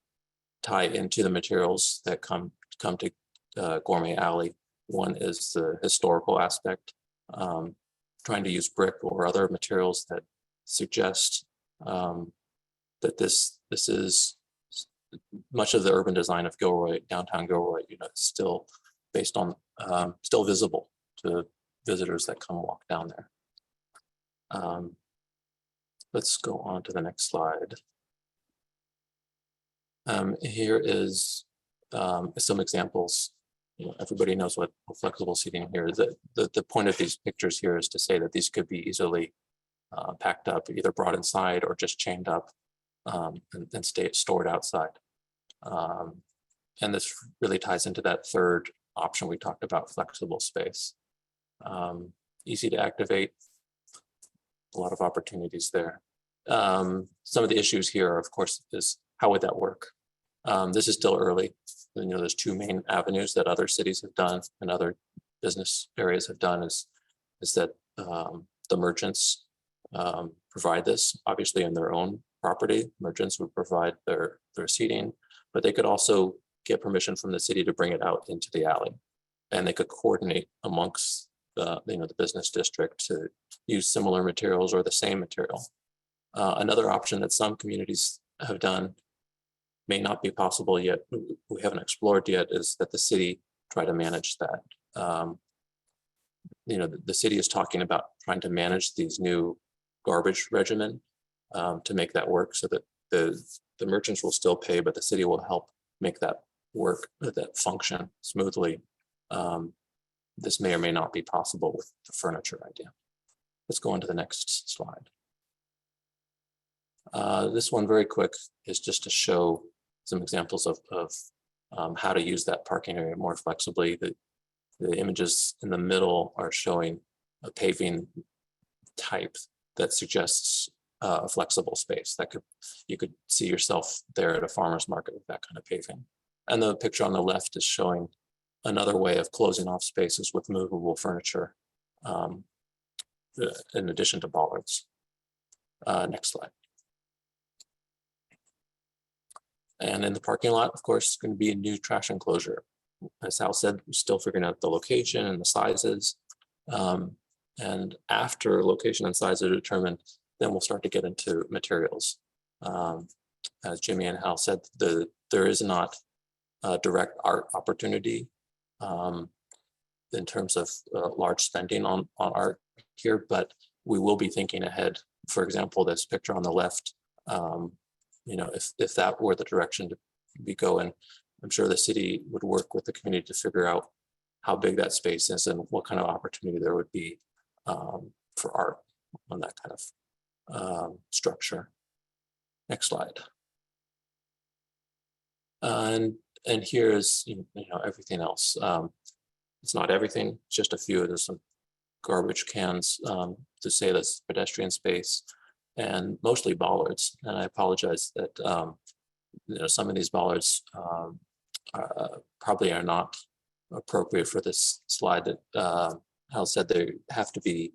tie into the materials that come to Gourmet Alley. One is the historical aspect, trying to use brick or other materials that suggest that this is much of the urban design of Gilroy, downtown Gilroy, still based on, still visible to visitors that come walk down there. Let's go on to the next slide. Here is some examples. Everybody knows what flexible seating here is. The point of these pictures here is to say that these could be easily packed up, either brought inside or just chained up and stay stored outside. And this really ties into that third option we talked about, flexible space. Easy to activate, a lot of opportunities there. Some of the issues here, of course, is how would that work? This is still early. There's 2 main avenues that other cities have done and other business areas have done is that the merchants provide this, obviously in their own property. Merchants would provide their seating, but they could also get permission from the city to bring it out into the alley, and they could coordinate amongst the business district to use similar materials or the same material. Another option that some communities have done, may not be possible yet, we haven't explored yet, is that the city try to manage that. The city is talking about trying to manage these new garbage regimen to make that work, so that the merchants will still pay, but the city will help make that work, that function smoothly. This may or may not be possible with the furniture idea. Let's go on to the next slide. This one, very quick, is just to show some examples of how to use that parking area more flexibly. The images in the middle are showing a paving type that suggests a flexible space that you could see yourself there at a farmer's market with that kind of paving. And the picture on the left is showing another way of closing off spaces with movable furniture, in addition to bollards. Next slide. And in the parking lot, of course, it's going to be a new trash enclosure. As Sal said, we're still figuring out the location and the sizes. And after location and size are determined, then we'll start to get into materials. as Jimmy and Hal said, there is not a direct art opportunity in terms of large spending on art here, but we will be thinking ahead. For example, this picture on the left, you know, if that were the direction to be going, I'm sure the city would work with the community to figure out how big that space is and what kind of opportunity there would be for art on that kind of structure. Next slide. And here is, you know, everything else. It's not everything, just a few. There's some garbage cans to say that's pedestrian space, and mostly bollards. And I apologize that you know, some of these bollards probably are not appropriate for this slide. That Hal said they have to be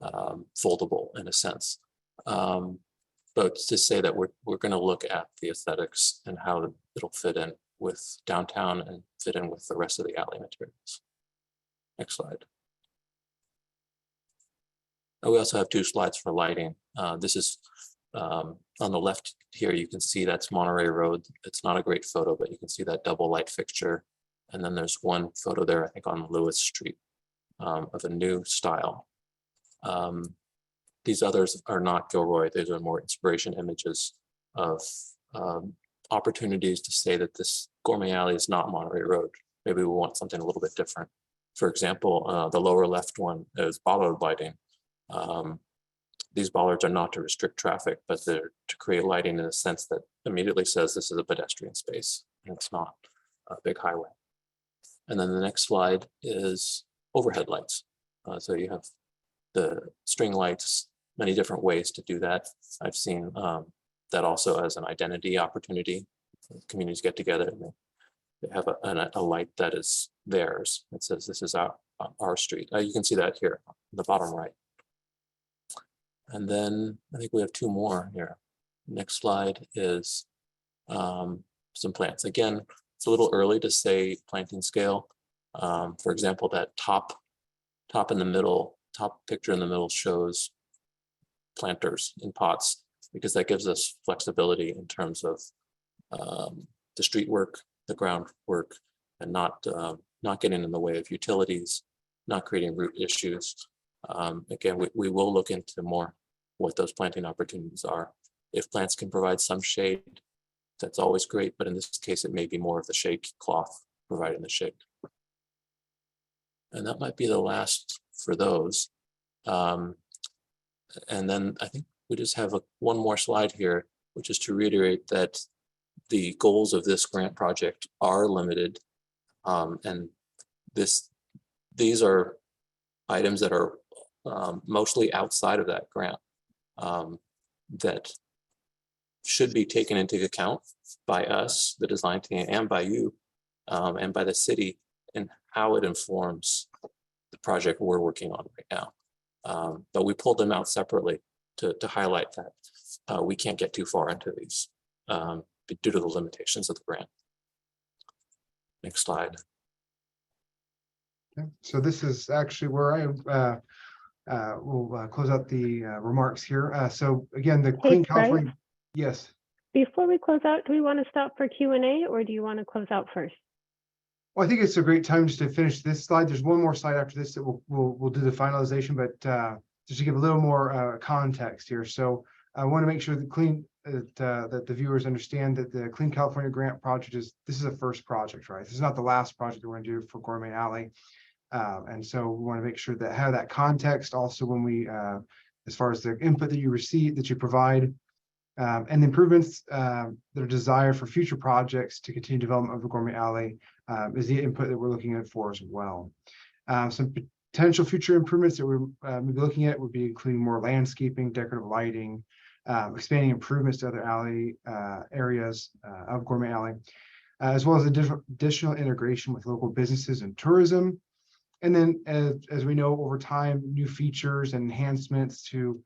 foldable in a sense. But to say that we're going to look at the aesthetics and how it'll fit in with downtown and fit in with the rest of the alley materials. Next slide. We also have 2 slides for lighting. This is on the left here. You can see that's Monterey Road. It's not a great photo, but you can see that double light fixture. And then there's one photo there, I think, on Lewis Street of a new style. These others are not Gilroy. These are more inspiration images of opportunities to say that this Gourmet Alley is not Monterey Road. Maybe we want something a little bit different. For example, the lower left one is bollard lighting. These bollards are not to restrict traffic, but they're to create lighting in a sense that immediately says this is a pedestrian space and it's not a big highway. And then the next slide is overhead lights. So you have the string lights, many different ways to do that. I've seen that also as an identity opportunity. Communities get together and they have a light that is theirs. It says this is our street. You can see that here on the bottom right. And then I think we have 2 more here. Next slide is some plants. Again, it's a little early to say planting scale. For example, that top in the middle, top picture in the middle shows planters in pots, because that gives us flexibility in terms of the street work, the ground work, and not getting in the way of utilities, not creating root issues. Again, we will look into more what those planting opportunities are. If plants can provide some shade, that's always great, but in this case, it may be more of the shade cloth providing the shade. And that might be the last for those. And then I think we just have one more slide here, which is to reiterate that the goals of this grant project are limited. And these are items that are mostly outside of that grant that should be taken into account by us, the design team, and by you, and by the city, and how it informs the project we're working on right now. But we pulled them out separately to highlight that we can't get too far into these due to the limitations of the grant. Next slide. Okay. So this is actually where I will close out the remarks here. So again, the Clean California. Yes. Before we close out, do we want to stop for Q&A, or do you want to close out first? Well, I think it's a great time just to finish this slide. There's one more slide after this that we'll do the finalization, but just to give a little more context here. So I want to make sure that the viewers understand that the Clean California Grant project this is a first project, right? This is not the last project that we're going to do for Gourmet Alley. And so we want to make sure that have that context also when we, as far as the input that you receive, that you provide, and the improvements that are desired for future projects to continue development of the Gourmet Alley is the input that we're looking at for as well. Some potential future improvements that we're maybe looking at would be including more landscaping, decorative lighting, expanding improvements to other alley areas of Gourmet Alley, as well as additional integration with local businesses and tourism. And then, as we know, over time, new features and enhancements to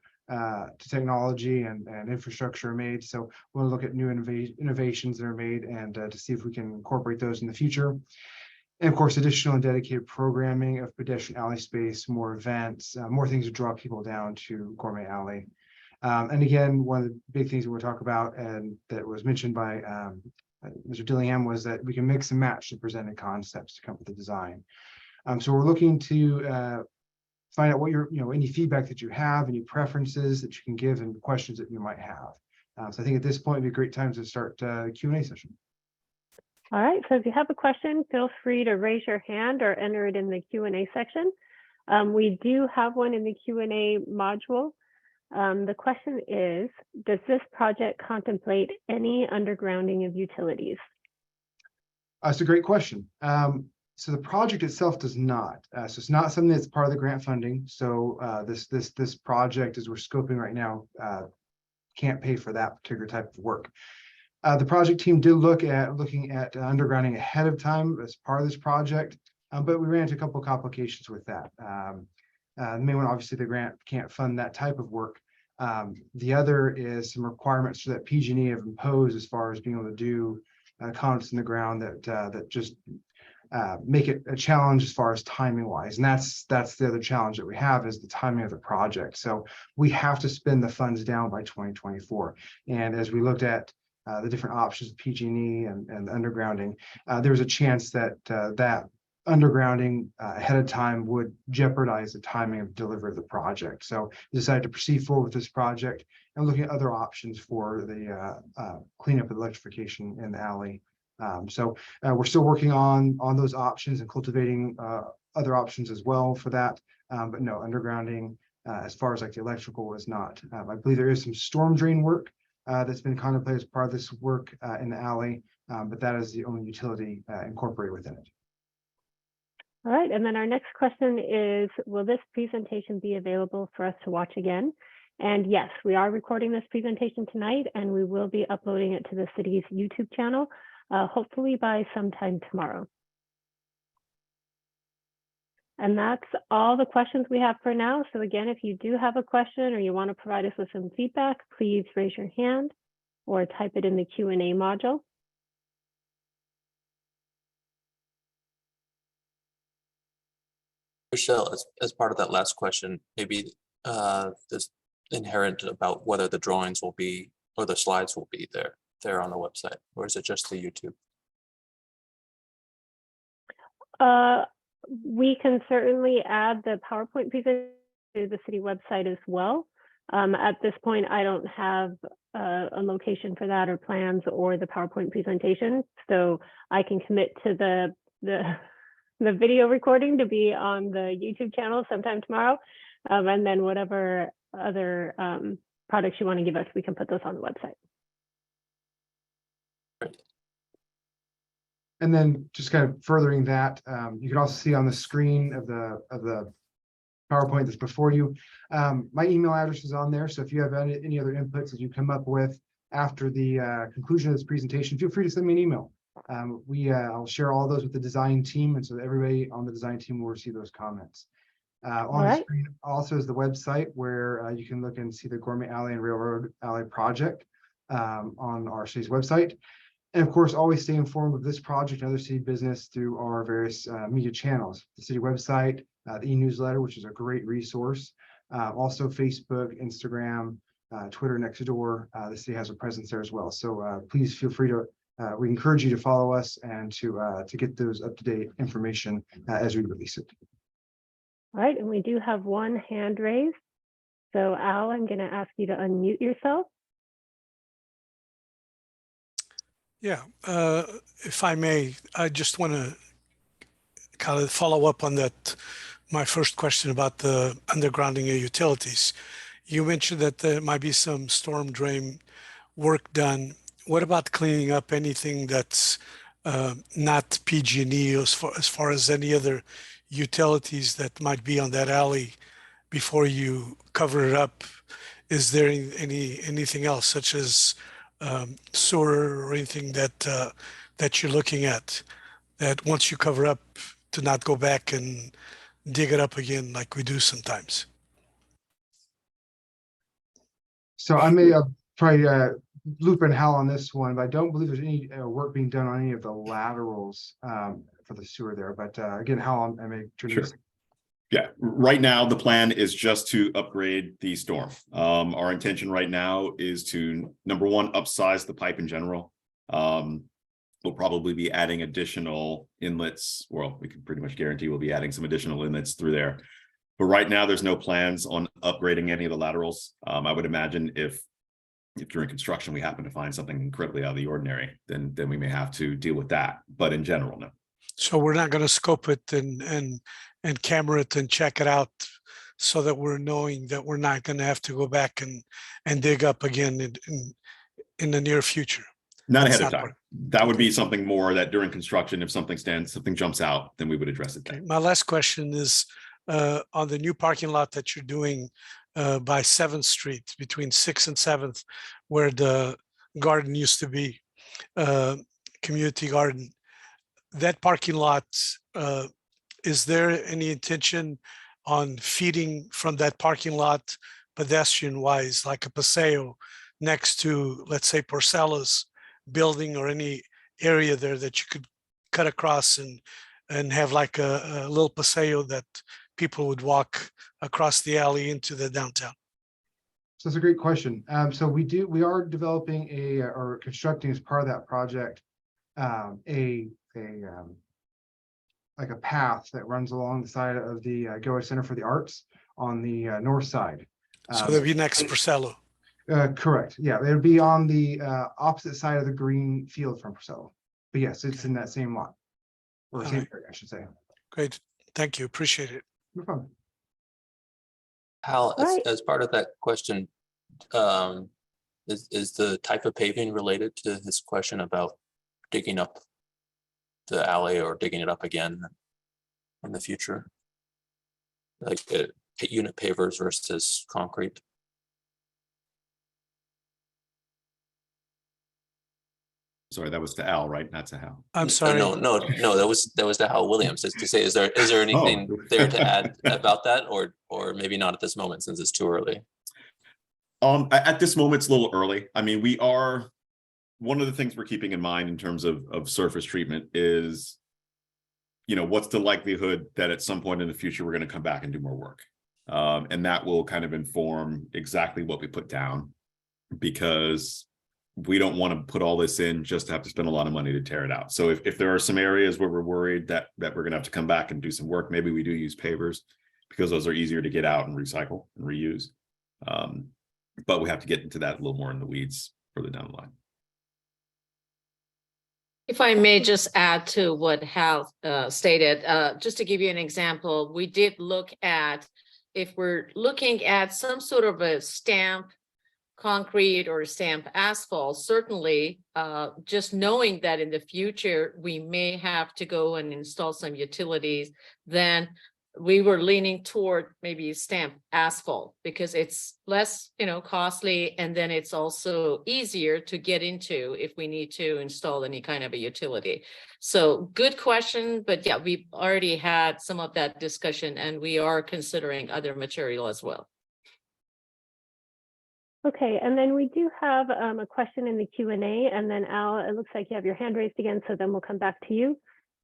technology and infrastructure are made. So we'll look at new innovations that are made and to see if we can incorporate those in the future. And of course, additional and dedicated programming of pedestrian alley space, more events, more things to draw people down to Gourmet Alley. And again, one of the big things we'll talk about, and that was mentioned by Mr. Dillingham, was that we can mix and match the presented concepts to come up with the design. So we're looking to find out what your, any feedback that you have, any preferences that you can give, and questions that you might have. So I think at this point would be a great time to start the Q&A session. All right, so if you have a question, feel free to raise your hand or enter it in the Q&A section. We do have one in the Q&A module. The question is, does this project contemplate any undergrounding of utilities? That's a great question. So the project itself does not. So it's not something that's part of the grant funding. So this project, as we're scoping right now, can't pay for that particular type of work. The project team did looking at undergrounding ahead of time as part of this project, but we ran into a couple of complications with that. The main one, obviously, the grant can't fund that type of work. The other is some requirements that PG&E have imposed as far as being able to do conduits in the ground that just make it a challenge as far as timing wise. And that's the other challenge that we have, is the timing of the project. So we have to spend the funds down by 2024. And as we looked at the different options of PG&E and the undergrounding, there was a chance that that undergrounding ahead of time would jeopardize the timing of delivery of the project. So we decided to proceed forward with this project and looking at other options for the cleanup of electrification in the alley. So we're still working on those options and cultivating other options as well for that. But no, undergrounding as far as like the electrical is not. I believe there is some storm drain work that's been contemplated as part of this work in the alley, but that is the only utility incorporated within it. All right, and then our next question is, will this presentation be available for us to watch again? And yes, we are recording this presentation tonight, and we will be uploading it to the city's YouTube channel, hopefully by sometime tomorrow. And that's all the questions we have for now. So again, if you do have a question or you want to provide us with some feedback, please raise your hand or type it in the Q&A module. Michelle, as part of that last question, maybe this inherent about whether the drawings will be, or the slides will be there on the website, or is it just the YouTube? We can certainly add the PowerPoint presentation to the city website as well. At this point, I don't have a location for that or plans or the PowerPoint presentation, so I can commit to the video recording to be on the YouTube channel sometime tomorrow. And then whatever other products you want to give us, we can put those on the website. And then just kind of furthering that, you can also see on the screen of the PowerPoint that's before you, my email address is on there. So if you have any other inputs that you come up with after the conclusion of this presentation, feel free to send me an email. I'll share all those with the design team, and so that everybody on the design team will receive those comments. On the screen also is the website where you can look and see the Gourmet Alley and Railroad Alley project on our city's website. And of course, always stay informed of this project and other city business through our various media channels, the city website, the e-newsletter, which is a great resource. Also Facebook, Instagram, Twitter, Nextdoor. The city has a presence there as well. So please feel free to, we encourage you to follow us and to get those up-to-date information as we release it. All right, and we do have one hand raised. So Al, I'm going to ask you to unmute yourself. Yeah, if I may, I just want to kind of follow up on that. My first question about the undergrounding of utilities. You mentioned that there might be some storm drain work done. What about cleaning up anything that's not PG&E as far as any other utilities that might be on that alley before you cover it up? Is there anything else such as sewer or anything that you're looking at that once you cover up to not go back and dig it up again like we do sometimes? So I may probably loop in Hal on this one, but I don't believe there's any work being done on any of the laterals for the sewer there. But again, Hal, I may turn Sure. this. Yeah, right now, the plan is just to upgrade the storm. Our intention right now is to, number one, upsize the pipe in general. We'll probably be adding additional inlets. Well, we can pretty much guarantee we'll be adding some additional inlets through there. But right now, there's no plans on upgrading any of the laterals. I would imagine if during construction we happen to find something incredibly out of the ordinary, then we may have to deal with that. But in general, no. So we're not going to scope it and camera it and check it out so that we're knowing that we're not going to have to go back and dig up again in the near future. Not That's ahead of not time. part- That would be something more that during construction, if something jumps out, then we would address it. Okay. Then. My last question is on the new parking lot that you're doing by 7th Street between 6th and 7th, where the garden used to be, community garden. That parking lot, is there any intention on feeding from that parking lot pedestrian wise, like a paseo next to, let's say, Porcella's building or any area there that you could cut across and have like a little paseo that people would walk across the alley into the downtown? So that's a great question. So we are developing or constructing as part of that project, like a path that runs along the side of the Gilroy Center for the Arts on the north side. So that'd be next to Porcello. Correct. Yeah, it would be on the opposite side of the green field from Porcello. But yes, it's in that same lot. Or All same right. area, I should say. Great. Thank you. Appreciate it. No problem. Hal, Right. as part of that question, is the type of paving related to his question about digging up the alley or digging it up again in the future? Like unit pavers versus concrete? Sorry, that was to Al, right? Not to Hal. I'm sorry. No, that was to Hal Williams. Is to say, is there anything there to add about that, or maybe not at this moment since it's too early? At this moment, it's a little early. I mean, one of the things we're keeping in mind in terms of surface treatment is, what's the likelihood that at some point in the future, we're going to come back and do more work. And that will kind of inform exactly what we put down, because we don't want to put all this in just to have to spend a lot of money to tear it out. So if there are some areas where we're worried that we're going to have to come back and do some work, maybe we do use pavers because those are easier to get out and recycle and reuse. But we have to get into that a little more in the weeds further down the line. If I may just add to what Hal stated, just to give you an example, we did look at, if we're looking at some sort of a stamp concrete or stamp asphalt, certainly just knowing that in the future we may have to go and install some utilities, then we were leaning toward maybe stamp asphalt because it's less, costly, and then it's also easier to get into if we need to install any kind of a utility. So good question, but yeah, we've already had some of that discussion and we are considering other material as well. Okay, and then we do have a question in the Q&A, and then Al, it looks like you have your hand raised again, so then we'll come back to you.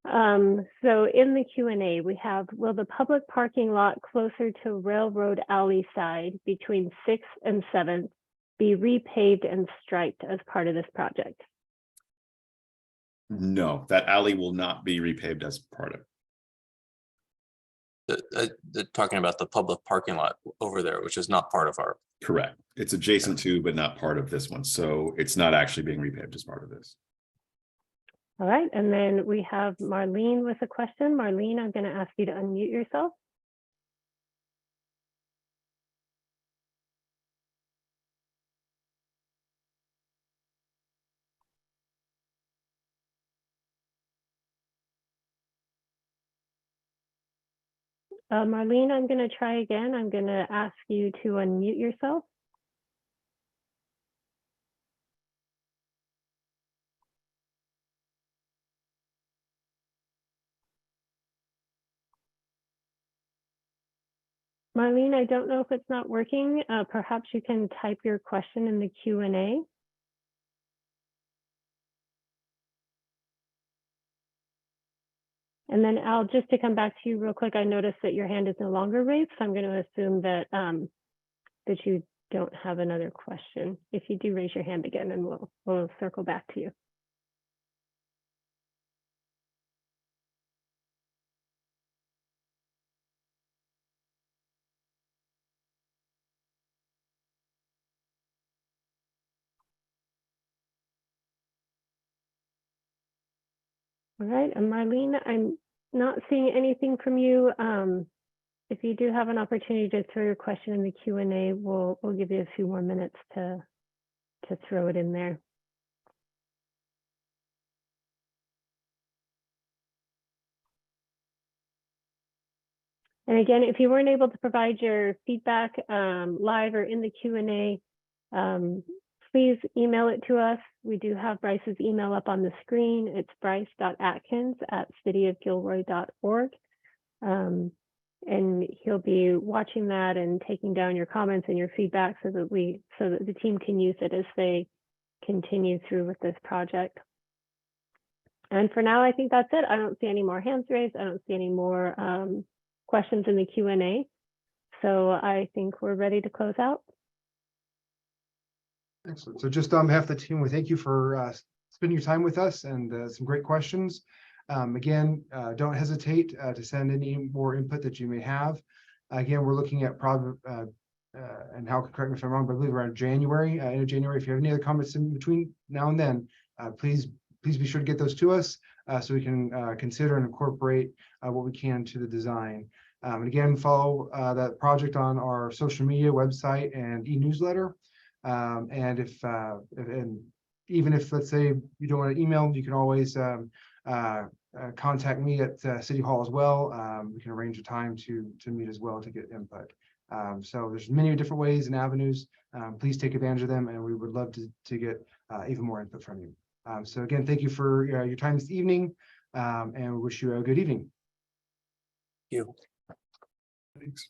So in the Q&A, we have, will the public parking lot closer to Railroad Alley side between 6th and 7th be repaved and striped as part of this project? No, that alley will not be repaved as part of it. They're talking about the public parking lot over there, which is not part of our. Correct. It's adjacent to, but not part of this one. So it's not actually being repaved as part of this. All right, and then we have Marlene with a question. Marlene, I'm going to ask you to unmute yourself. Marlene, I'm going to try again. I'm going to ask you to unmute yourself. Marlene, I don't know if it's not working. Perhaps you can type your question in the Q&A. And then Al, just to come back to you real quick, I noticed that your hand is no longer raised, so I'm going to assume that that you don't have another question. If you do, raise your hand again, and we'll circle back to you. All right, and Marlene, I'm not seeing anything from you. If you do have an opportunity to throw your question in the Q&A, we'll give you a few more minutes to throw it in there. And again, if you weren't able to provide your feedback live or in the Q&A, please email it to us. We do have Bryce's email up on the screen. It's bryce.atkins@cityofgilroy.org. And he'll be watching that and taking down your comments and your feedback so that the team can use it as they continue through with this project. And for now, I think that's it. I don't see any more hands raised. I don't see any more questions in the Q&A. So I think we're ready to close out. Excellent. So just on behalf of the team, we thank you for spending your time with us and some great questions. Again, don't hesitate to send any more input that you may have. Again, we're looking at and Hal can correct me if I'm wrong, but I believe around January, end of January. If you have any other comments in between now and then, please be sure to get those to us so we can consider and incorporate what we can to the design. And again, follow that project on our social media, website, and e-newsletter. And even if, let's say, you don't want to email, you can always contact me at City Hall as well. We can arrange a time to meet as well to get input. So there's many different ways and avenues. Please take advantage of them, and we would love to get even more input from you. So again, thank you for your time this evening, and we wish you a good evening. You. Thanks.